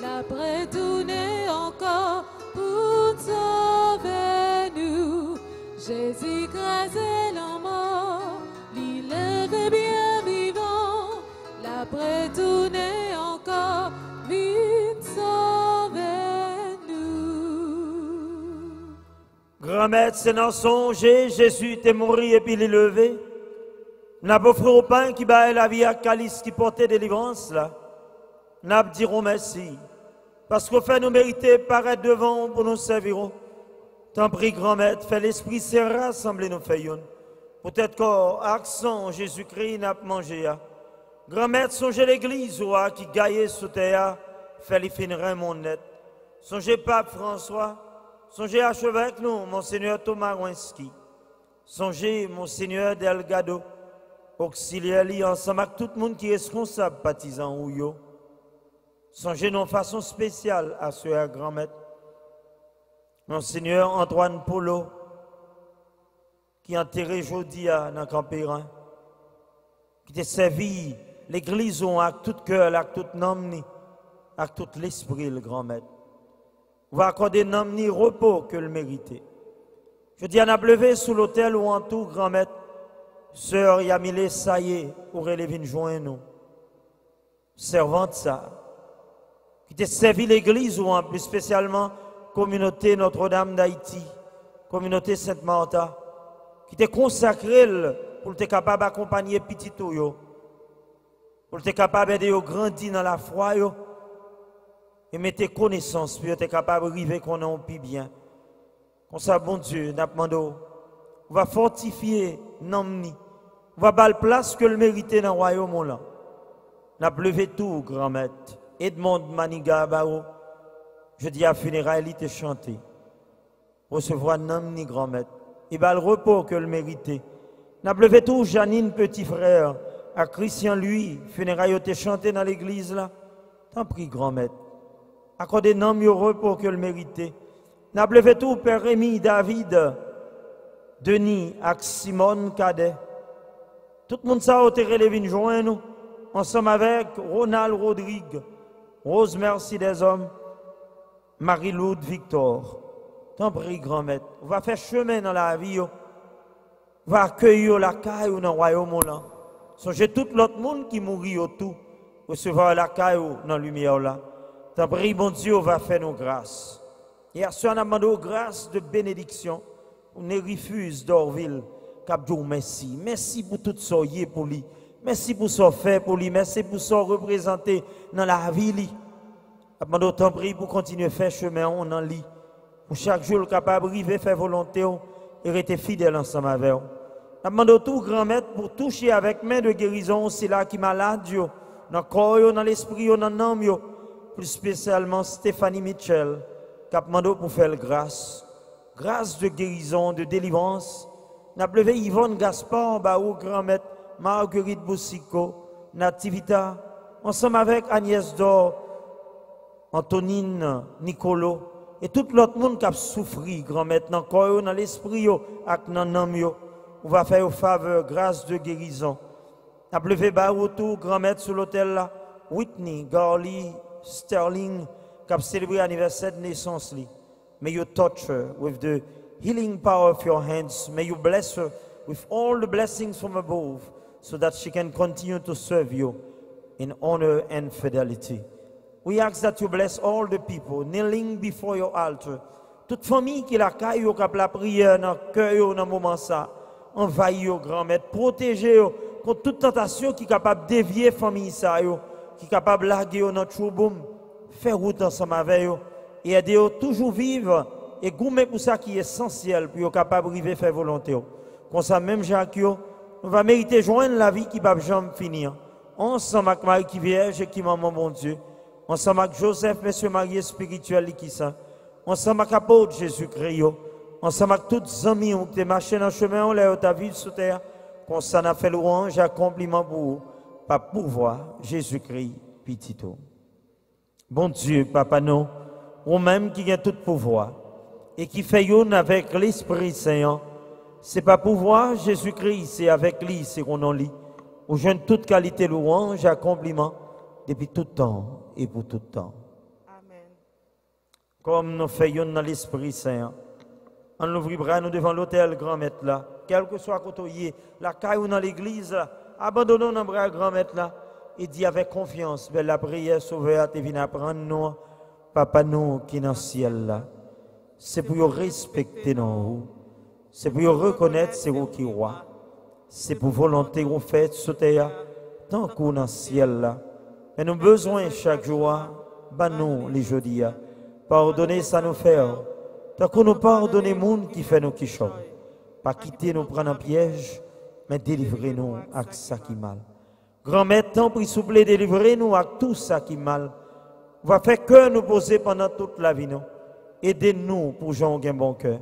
l'après tourné encore pour sauver nous. Jésus crasé la mort, il est bien vivant, l'après tourné encore, vite sauver nous. Grand-mère, c'est dans songer, Jésus t'est mort et puis il est levé. N'a pas offert au pain qui baille la vie à calice qui portait délivrance là. N'a pas dit merci. Parce qu'au fait nous mériter paraître devant pour nous servir. Tant pis grand-mère, fait l'esprit s'est rassemblé nous faisons. Peut-être qu'accent Jésus-Christ n'a pas mangé. Grand-mère, songez l'église qui gagne sous terre, fait les finir mon net. Songez Pape François, songez archevêque nous, Monseigneur Thomas Winski. Songez Monseigneur Delgado. Auxiliaire ensemble avec tout le monde qui est responsable, partisan ou yo. Songez de façon spéciale à ce grand-maître. Monseigneur Antoine Polo, qui est enterré aujourd'hui dans Campérin, qui a servi l'église avec tout cœur, avec tout nom, avec tout l'esprit, le grand-maître. On va accorder nom ni repos que le mériter. Je dis à n'a levé sous l'autel ou en tout, grand-maître. Sœur Yamile Saye, pour relever joindre nous. Servante ça, qui t'a servi l'église ou en plus spécialement communauté Notre-Dame d'Haïti, communauté Sainte-Martha, qui t'a consacré pour être capable d'accompagner petit yo. pour être capable de grandir dans la foi yo, et mettre connaissance pour être capable d'arriver qu'on a un plus bien. Comme ça, bon Dieu, nous demandons, on va fortifier Namni, on va faire la place que le mérite dans le royaume là. Nous avons levé tout, grand maître. Edmond Maniga Baro, je dis à funérailles, il te chanter. Recevoir Namni, grand maître. Il va le repos que le mérite. Nous avons levé tout, Janine, petit frère, à Christian, lui, funérailles, te chanter dans l'église là. T'en prie, grand maître. Accordez Namni au repos que le mérite. Nous avons levé tout, Père Rémi, David, Denis, ak Simone, Cadet. Tout le monde ça a été relevé une journée, nous. Ensemble avec Ronald Rodrigue, Rose Merci des Hommes, Marie-Loude Victor. T'en prie, grand maître. On va faire chemin dans la vie. On va accueillir la caille dans le royaume. Songez tout l'autre monde qui mourit autour. Recevoir la caille dans la lumière. T'en prie, bon Dieu, on va faire nos grâces. Et à ce moment, on a demandé grâce de bénédiction. On ne refuse d'Orville. Capdou, merci. Merci pour tout ça pour lui. Merci pour ce fait pour lui. Merci pour ce représenté dans la vie. Demandons autant prier pour continuer à faire chemin on en lit. Pour chaque jour capable d'arriver faire volonté et rester fidèle ensemble avec vous. Demandons tout grand maître pour toucher avec main de guérison c'est là qui malade dans le corps, dans l'esprit, dans l'âme. Plus spécialement Stéphanie Mitchell qui a demandé pour faire grâce. Grâce de guérison, de délivrance. N'a levé Yvonne Gaspard, Baou, grand maître. Marguerite Boussico, Nativita, ensemble avec Agnès Dor, Antonine, Nicolo, et tout l'autre monde qui a souffert, grand-maître, dans le corps, dans l'esprit, avec dans l'âme, on va faire au faveur, grâce de guérison. On a levé autour, grand-maître, sur l'hôtel là, Whitney, Garley, Sterling, qui a célébré l'anniversaire de naissance. May you touch her with the healing power of your hands. May you bless her with all the blessings from above, so that she can continue to serve you in honor and fidelity. We ask that you bless all the people kneeling before your altar. Toute famille qui la caille au cap la prière dans le cœur dans moment ça, envahit au grand maître, protégez contre toute tentation qui est capable de dévier famille ça qui est capable de larguer dans trouboum, faire route ensemble avec eux et aider eux toujours vivre et gommer pour ça qui est essentiel pour être capable d'arriver faire volonté. Comme ça même Jacques, on va mériter joindre la vie qui va jamais finir. Ensemble avec Marie qui Vierge et qui Maman mon Dieu. Ensemble avec Joseph, Monsieur marié spirituel qui ça. Ensemble avec l'apôtre Jésus-Christ. Ensemble avec tous les amis qui ont marché dans le chemin, on l'a ta vie sur terre. Comme ça on a fait louange et compliment pour vous. Par pouvoir, Jésus-Christ, petito. Bon Dieu, Papa, nous, ou même qui a tout pouvoir et qui fait une avec l'Esprit Saint. C'est pas pouvoir, Jésus-Christ, c'est avec lui, c'est qu'on en lit. Où jeune toute qualité louange, accomplissement, depuis tout temps et pour tout temps. Amen. Comme nous faisons dans l'Esprit Saint, on ouvre nous devant l'autel grand maître là, quel que soit côté, la caille ou dans l'église là, abandonnons nos bras grand maître là, et dit avec confiance, belle la prière sauveur, te vient apprendre nous, Papa nous qui est dans le ciel là. C'est pour respecter nous. C'est pour reconnaître c'est vous qui roi. C'est pour volonté vous faites sur terre, tant qu'on dans le ciel là. Et nous besoin chaque jour, nous les jeudis, pardonnez ça nous faire. Tant qu'on nous pardonne les monde qui fait nous qui chôment. Pas quitter nous prendre en piège, mais délivrez-nous avec ça qui mal. Grand-mère, tant pis souple, délivrez-nous avec tout ça qui mal. On va faire que nous poser pendant toute la vie. Aidez-nous pour Jean un bon cœur.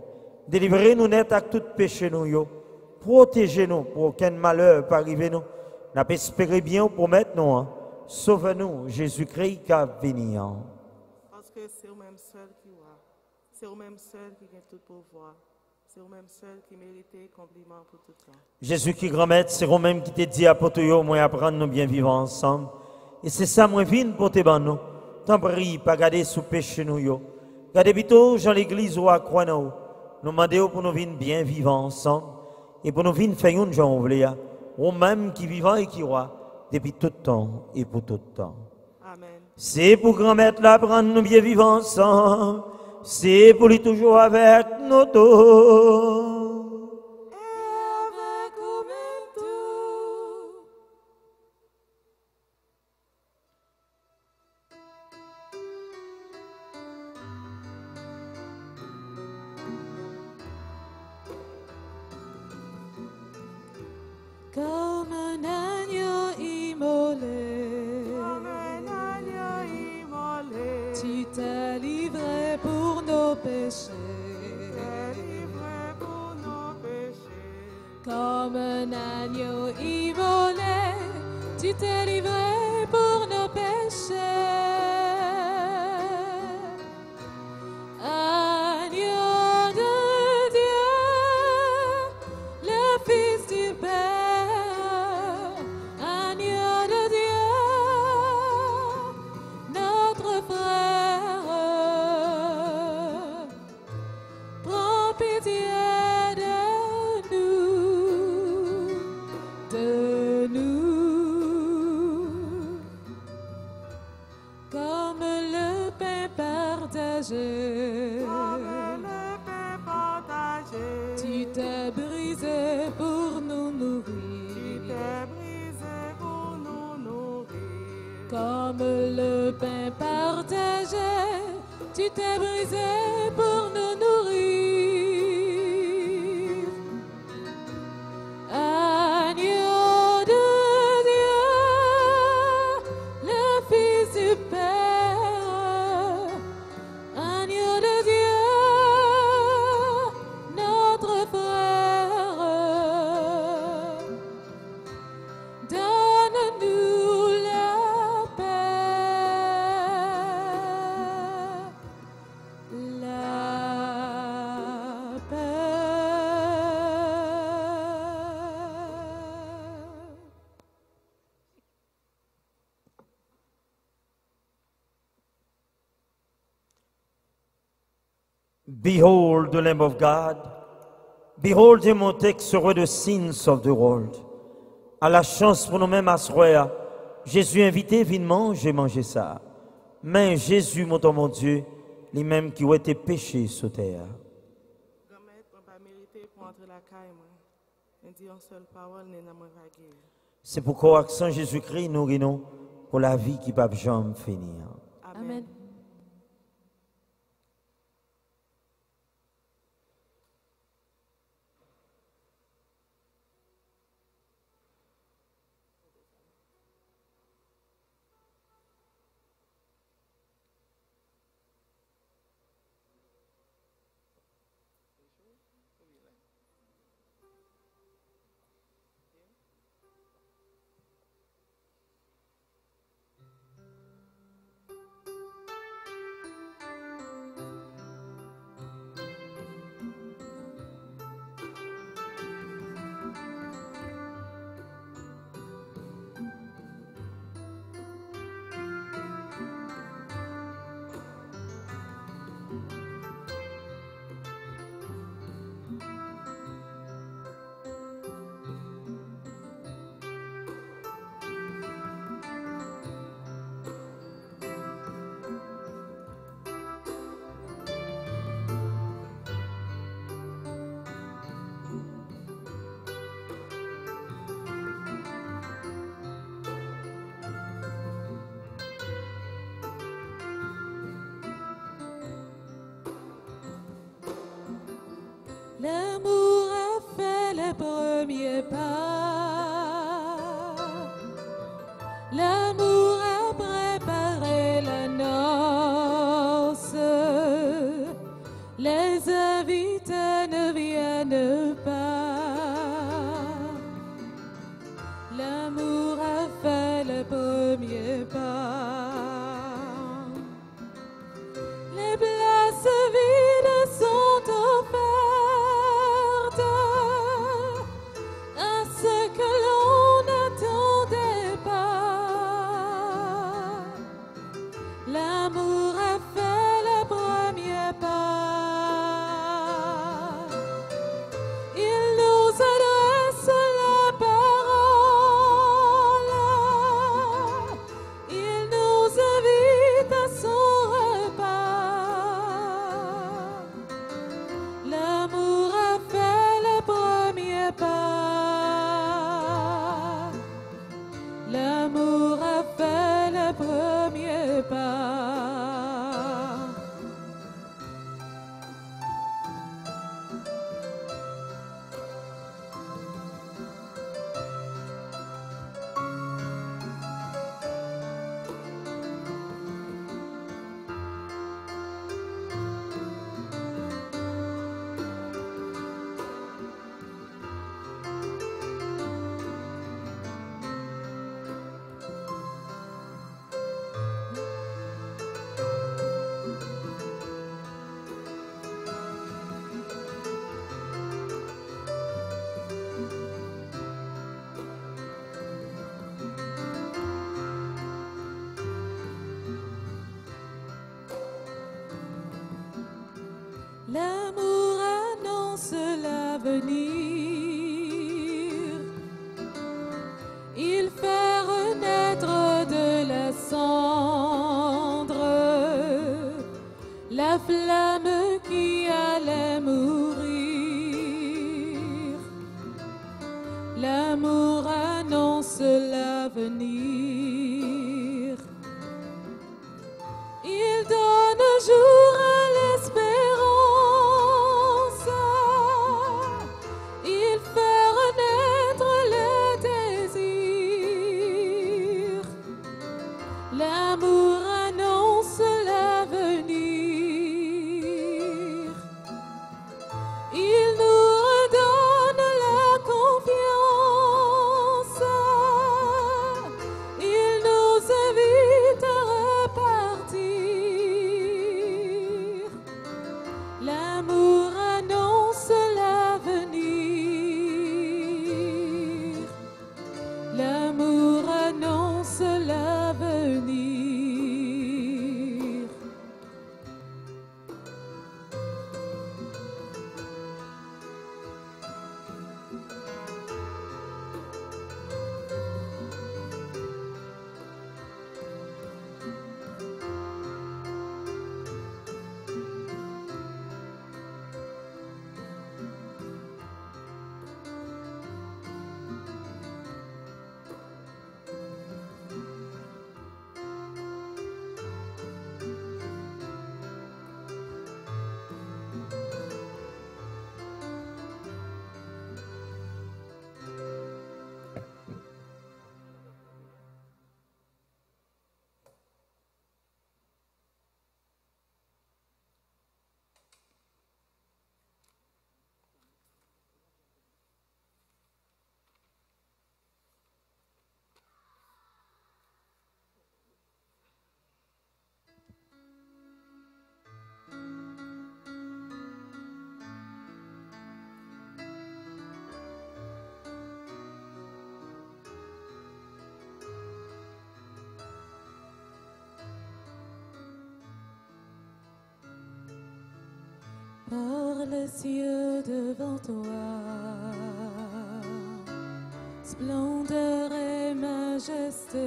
Délivrez-nous net avec tout péché nous. Protégez-nous pour aucun malheur pas arriver nous. N'a pas espéré bien pour mettre nous. Sauve-nous, Jésus-Christ qui a venu. Parce que c'est vous-même seul qui voit. C'est vous-même seul qui a tout pouvoir. C'est vous-même seul qui mérite compliment pour tout ça. Jésus qui grand-maître, c'est vous-même qui te dit à Potoyo, moi apprendre nous bien vivre ensemble. Et c'est ça, moi, vine pour te ban. T'en prie, pas garder sous péché nous. Gardez plutôt, Jean l'église ou à croix nous. Nous demandons pour nous venir bien vivre ensemble. Et pour nous venir faire une jambe, ou même qui vivant et qui roi, depuis tout temps et pour tout temps. Amen. C'est pour grand-maître là, prendre nous bien vivre ensemble. C'est pour lui toujours avec nous tous. Et avec vous-même tout. Comme un agneau immolé, comme un agneau immolé. tu t'es livré pour nos péchés. Délivré pour nos péchés. Comme un agneau immolé, tu t'es livré pour nos péchés. Agneau de Dieu, le Fils du Père, agneau de Dieu, notre frère, prends pitié de nous, comme le pain partagé. Comme le pain partagé. Tu t'es brisé pour nous Tu nourrir. t'es brisé pour nous nourrir. Comme le pain partagé, tu t'es brisé pour nous nourrir. Agneau de Dieu, le Fils du Père, agneau de Dieu, notre frère, donne-nous la Behold the Lamb of God. Behold him who takes away the sins of the world. À la chance pour nous-mêmes à soir, Jésus invité, viens manger, manger ça. Mais Jésus, mon Dieu, lui-même qui a été péché sur terre. Grand-mère, on pas mérité pour entrer la caille, moi. On dit une seule parole, n'est pas vaguer. C'est pourquoi, accent Jésus-Christ, nous rions pour la vie qui ne peut jamais finir. Amen. L'amour a fait les premiers pas. L'amour a préparé la noce. Les invités ne viennent pas. L'amour a fait les premiers pas. Les places vides sont offertes à ceux flamme qui allait mourir. L'amour annonce l'avenir. Il donne jour à l'espérance. Il fait renaître le désir. L'amour annonce l'avenir. Il nous redonne la confiance. Il nous invite à repartir. L'amour annonce l'avenir. L'amour annonce l'avenir. Par les cieux devant toi, splendeur et majesté,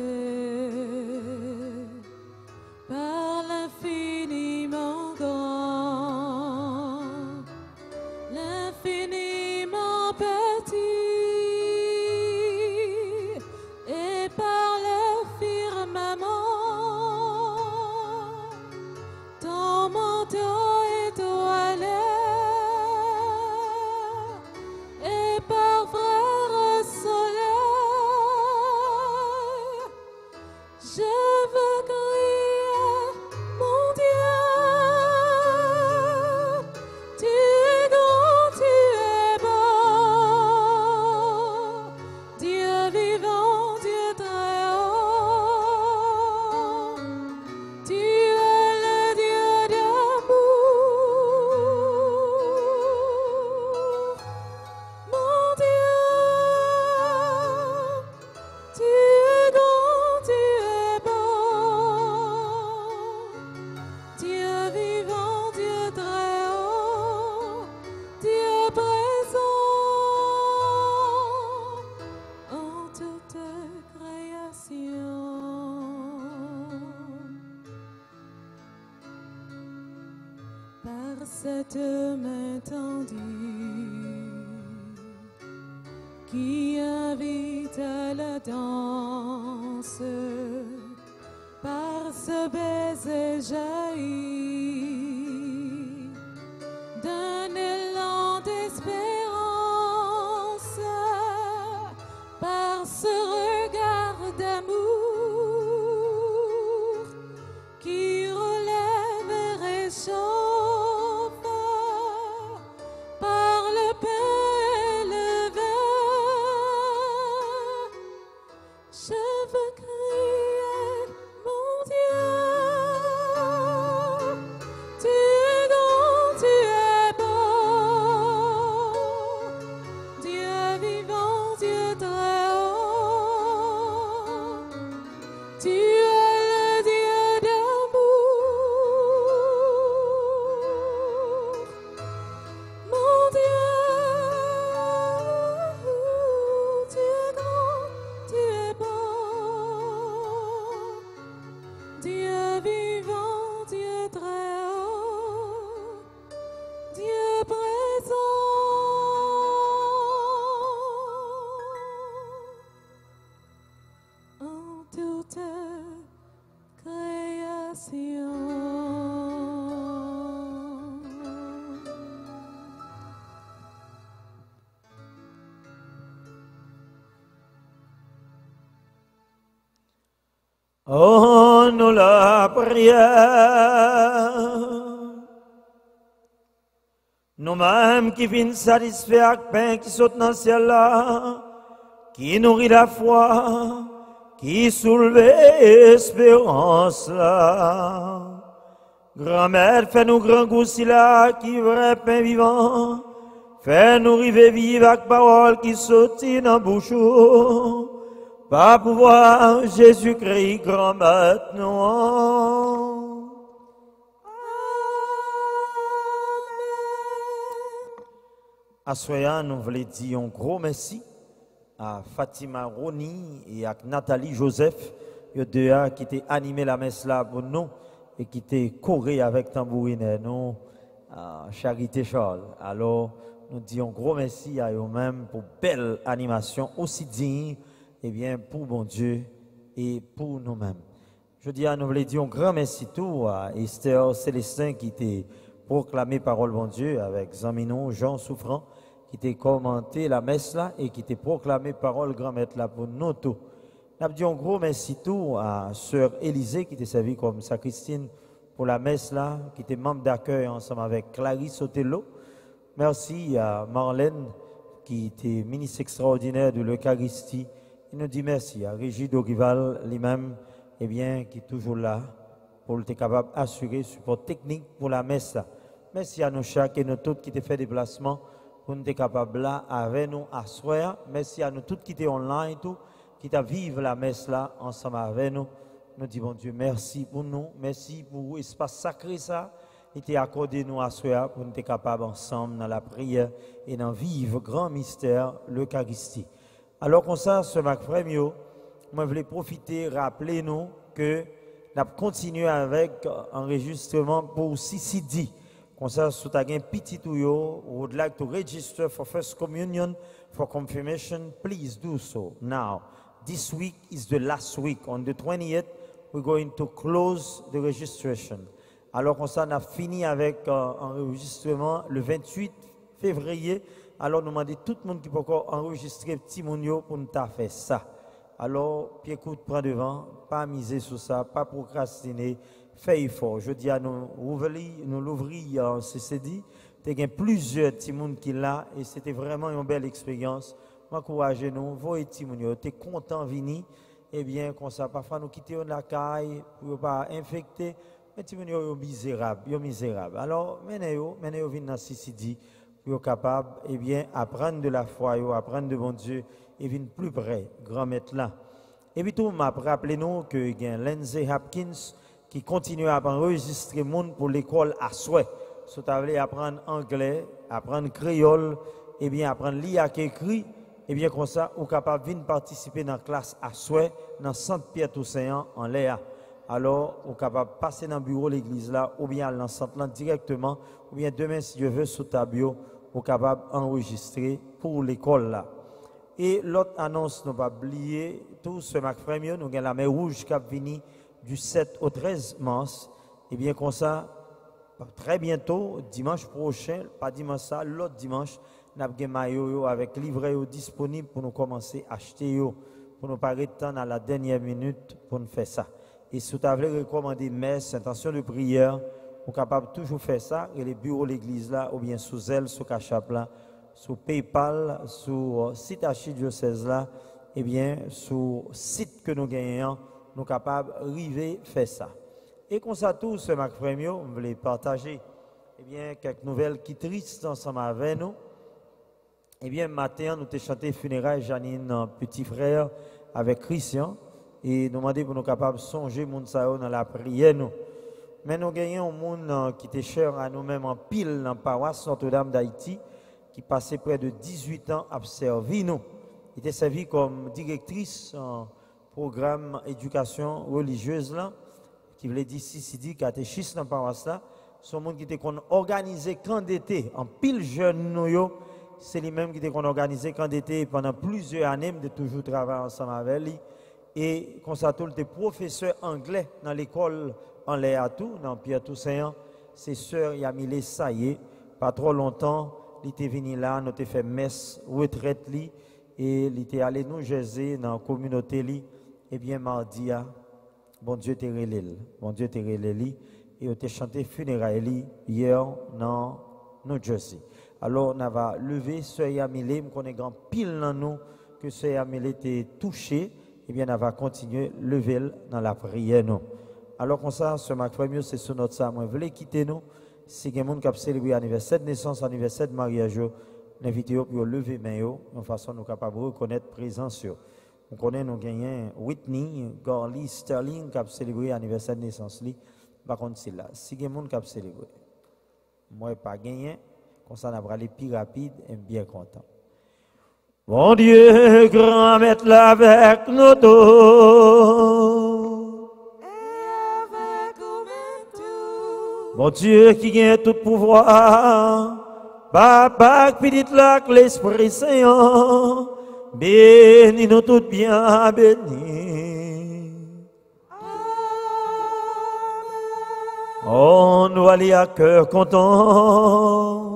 par l'infiniment grand, l'infiniment petit, et par le firmament, ton manteau étoilé, et par frère soleil, je veux crier, mon Dieu, tu es grand, tu es beau, Dieu vivant, Dieu très haut, tu es le Dieu d'amour, mon Dieu, tu es grand, tu es beau, Dieu vivant, Dieu très haut, Dieu présent en toute création. Par cette main tendue qui invite à la danse, par ce baiser jailli d'un élan d'espérance, par ce regard d'amour qui relève et réchauffe, par le pain et le vin, je veux crier, mon Dieu, toute création. Oh, nous la prière, nous-mêmes qui venons satisfaire avec pain qui saute dans le ciel là, qui nourrit la foi, qui soulève l'espérance là. Grand-mère, fais-nous grand goût si là, qui vrai pain vivant, fais-nous river vivre avec parole qui saute dans la bouche. Par pouvoir Jésus-Christ, grand maître, nous. À Soya, nous voulons dire un gros merci à Fatima Roni et à Nathalie Joseph, eux deux qui étaient animés la messe là pour nous et qui étaient corés avec tambourine, nous, à Charité Charles. Alors, nous disons un gros merci à eux-mêmes pour belle animation aussi digne. Eh bien, pour bon Dieu et pour nous-mêmes. Je dis à nous voulons dire un grand merci tout à Esther Célestin qui était proclamé parole bon Dieu avec Zamino Jean Souffrant qui était commenté la messe là et qui était proclamé parole grand maître là pour nous tous. Nous dit un gros merci tout à sœur Élisée qui était servie comme sacristine pour la messe là, qui était membre d'accueil ensemble avec Clarisse Otello. Merci à Marlène qui était ministre extraordinaire de l'Eucharistie. Il nous dit merci à Régis Dorival lui-même, eh bien, qui est toujours là pour être capable d'assurer le support technique pour la messe. Merci à nous chaque et nous tous qui ont fait des déplacements pour être capable là avec nous à soir. Merci à nous tous qui étaient online, tout, qui ont vécu la messe là ensemble avec nous. Nous disons, bon Dieu, merci pour nous, merci pour l'espace sacré ça, qui était accordé nous à soir pour être capable ensemble dans la prière et dans vivre grand mystère, l'Eucharistie. Alors comme ça, ce Mac Fremio, moi je voulais profiter, rappeler nous que nous avons continué avec enregistrement pour CCD. Comme ça, si vous avez un petit tuyau, would like to register for First Communion, for confirmation, please do so now. This week is the last week. On the 20th, we're going to close the registration. Alors comme ça, on a fini avec enregistrement le 28 février. Alors, nous demandons tout le monde qui peut encore enregistrer petit mounio pour nous faire ça. Alors, pied écoute, prends devant, pas miser sur ça, pas procrastiner, fais effort. Je dis à nous l'ouvrir en CCD, il y a plusieurs petits monde qui là et c'était vraiment une belle expérience. Encouragez-nous, voyez petit mounio, tu es content de venir, eh bien, comme ça, parfois nous quittons la caille pour ne pas infecter, mais petit mounio, ils misérable. Alors, menez-vous venir dans CCD. Pour capable eh bien apprendre de la foi, apprendre de bon Dieu et venir plus près, grand maître là. Et puis tout m'a rappelé nous que il y a Lindsay Hopkins qui continue à enregistrer monde pour l'école à souhait. Si vous voulez apprendre anglais, apprendre créole, et bien apprendre lire et écrit, et bien comme ça, vous capable venir participer dans la classe à souhait dans Sainte-Pierre-Toussaint en Léa. Alors, vous capable passer dans le bureau de l'église là, ou bien dans le centre là directement, ou bien demain si Dieu veut sous tableau, vous capable enregistrer pour l'école là. Et l'autre annonce, nous pas oublier, tout ce Mac Fremio, nous avons la mer rouge qui a venu du 7 au 13 mars. Et bien comme ça, très bientôt, dimanche prochain, pas dimanche ça, l'autre dimanche, nous avons des maillots avec livret disponible pour nous commencer à acheter, pour nous pas attendre à la dernière minute pour nous faire ça. Et si vous avez recommandé messe, intention de prière, vous êtes capable de toujours faire ça, et les bureaux de l'église là, ou bien sous Zelle, sous Cachap là, sous PayPal, sous site archidiocèse là, et bien sous site que nous gagnons, nous sommes capables d'arriver à faire ça. Et comme ça, tout ce Mac Fremio, on voulait partager eh bien, quelques nouvelles qui tristes ensemble avec nous. Eh bien, matin, nous avons chanté funérailles Janine, petit frère, avec Christian, et nous demandé pour nous capables de songer Mounsao dans la prière. Nous. Mais nous gagnons un monde qui était cher à nous-mêmes en pile dans la paroisse Notre-Dame d'Haïti, qui passait près de 18 ans à servir nous. Il était servi comme directrice en programme éducation religieuse là, qui voulait dire CCD, catéchiste dans la paroisse là. Son monde qui était organisé camp d'été en pile jeune nous, c'est lui-même qui était organisé camp d'été pendant plusieurs années, de toujours travailler ensemble avec lui. Et comme ça, tout le professeur anglais dans l'école en l'air à tout, dans Pierre Toussaint, c'est sœur Yamile Saye. Pas trop longtemps, il était venu là, nous avons fait messe, retraite, et il était allé nous Jersey dans la communauté. Et bien, mardi, bon Dieu te relève. Bon Dieu te relève. Et on a chanté funérailles hier dans New Jersey. Alors, on va lever sœur Yamile, on connaît grand pile dans nous que sœur Yamile était touchée. Et bien, on va continuer lever dans la prière. Nous. Alors, comme ça, ce Marc Frère, c'est sur notre ça. Moi, je voulais quitter nous. Si quelqu'un qui a célébré l'anniversaire de naissance, l'anniversaire de mariage, l'inviter pour lever main, de façon nous capables de reconnaître présence. On connaît, nous gagnons Whitney, Gorley, Sterling qui a célébré l'anniversaire de naissance. Par contre, c'est là. Si quelqu'un qui a célébré, moi, je n'ai pas gagné. Comme ça, on va aller plus rapide et bien content. Bon Dieu, grand maître là avec nous tous. Et avec nous tout. Bon Dieu qui gagne tout pouvoir. Papa, petit là, l'Esprit Saint. Bénis nous toutes bien bénis. On nous aller à cœur content.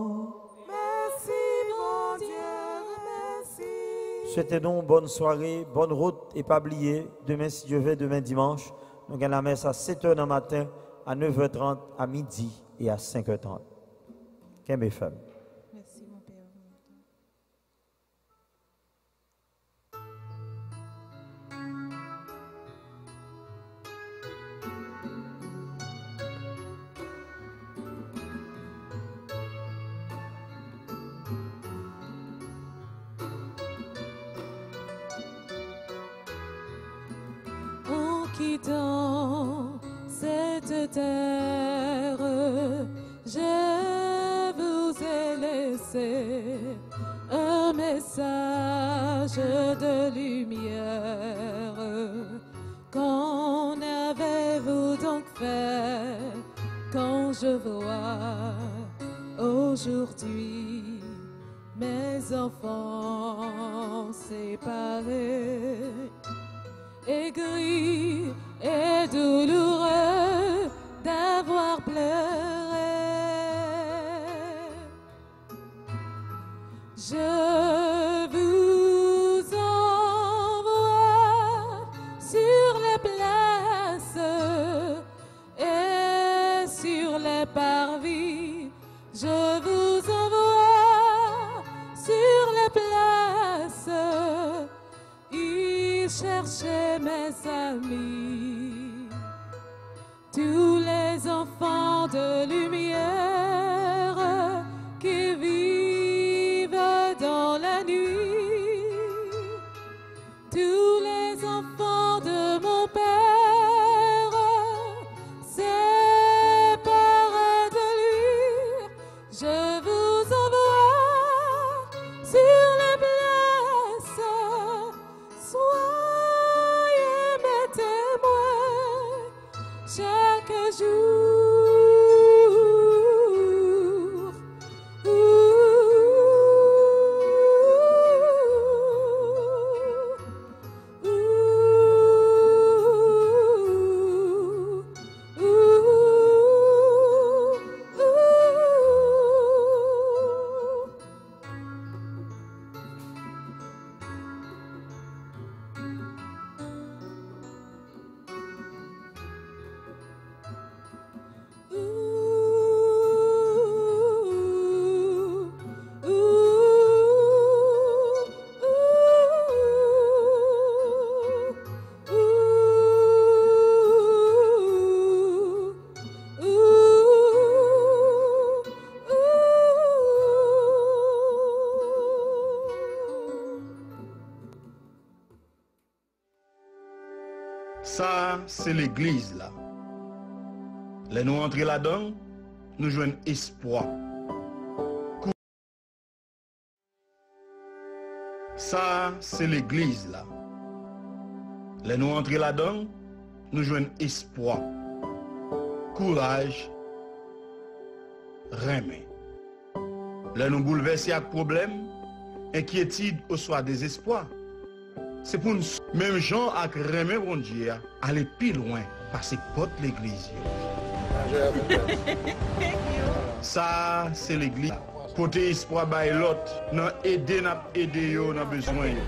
Souhaitez-nous bonne soirée, bonne route et pas oublier, demain si Dieu veut, demain dimanche, nous gagnons la messe à 7h du matin, à 9h30, à midi et à 5h30. Qu'est-ce que femme? Merci mon Père. Quittant cette terre, je vous ai laissé un message de lumière. Qu'en avez-vous donc fait quand je vois aujourd'hui mes enfants séparés? Aigri et douloureux d'avoir pleuré. Je vous envoie sur les places et sur les parvis. Je vous envoie sur les places. Cherchez mes amis, tous les enfants de lumière qui vivent dans la nuit, tous les enfants de mon Père, séparés de lui, je vous envoie sur les places. Soyez mes témoins chaque jour. Ça, c'est l'église là. Les nous entrer là-dedans, nous jouons espoir. Ça, c'est l'église là. Les nous entrer là-dedans, nous jouons espoir. Courage, remè. Les nous bouleverser avec problème, inquiétude ou soit désespoir. c'est pour nous, même gens à remettre bon Dieu, aller plus loin, passer porte l'église. Ça, c'est l'église. Côté espoir by l'autre, non aider yo dans besoin yo.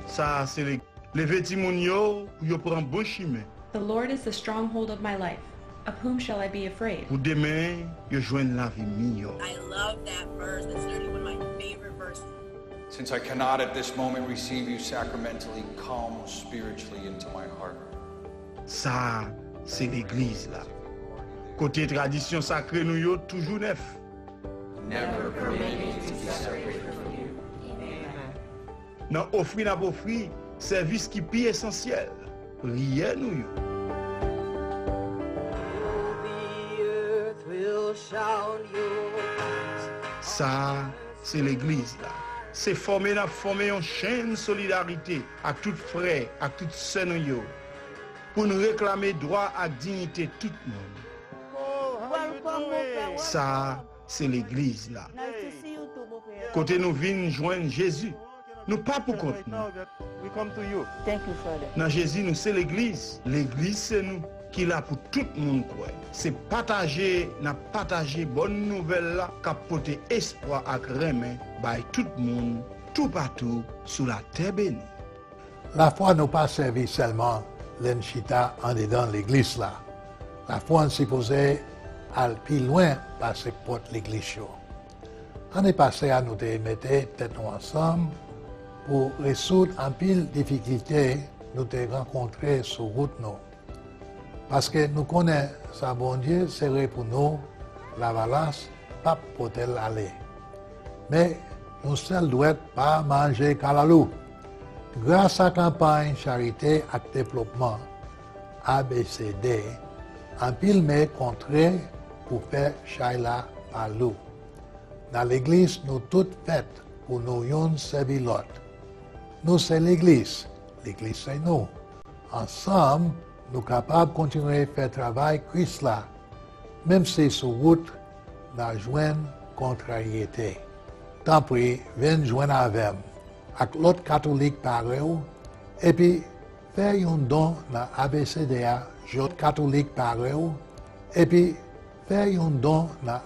Ça, c'est l'église. Les vêtements yo prend bon chemin. The Lord is the stronghold of my life. Of whom shall I be afraid? Pour demain, yo joindre la vie meilleure. I love that verse. That's literally one of my favorite verses. Since I cannot at this moment receive you sacramentally, come spiritually into my heart. Ça, c'est l'église là. Côté tradition sacrée, nous yo toujours neuf. Never permit me to be separated from you. Amen. Dans offrir n'a pas offrir, service qui est essentiel. Prière nous yo. Ça, c'est l'église là. C'est former une chaîne de solidarité à tout frère, à toute sœur nous yo. Pour nous réclamer droit à dignité tout le monde. Ça, c'est l'église là. Côté nous venons joindre Jésus. Nous pas pour compte nous. Dans Jésus, nous c'est l'église. L'église, c'est nous qui là pour tout le monde quoi. C'est partager bonne nouvelle là, capoter espoir avec remède by tout le monde, tout partout sur la terre bénie. La foi n'a pas servi seulement l'enchita en dedans l'église là. La foi est supposée aller plus loin par ce porte l'église. On est passé à nous mettre tête ensemble pour résoudre un pile difficultés nous avons rencontrées sur route nous. Parce que nous connaissons ça bon Dieu, c'est vrai pour nous, la balance, pas pour elle aller. Mais nous seuls doit pas manger calalou. Grâce à la campagne Charité et Développement, ABCD, un pile met contré pour faire Shaila Palou. Dans l'église, nous toutes faites pour nous yon servir l'autre. Nous c'est l'église c'est nous. Ensemble, nous sommes capables de continuer à faire travail Christ là, même si sur route, nous joignons contrariété. Tant pis, venez joindre avec l'autre catholique pareil, et puis faire un don dans ABCDA, l'autre catholique pareil, et puis faire un don dans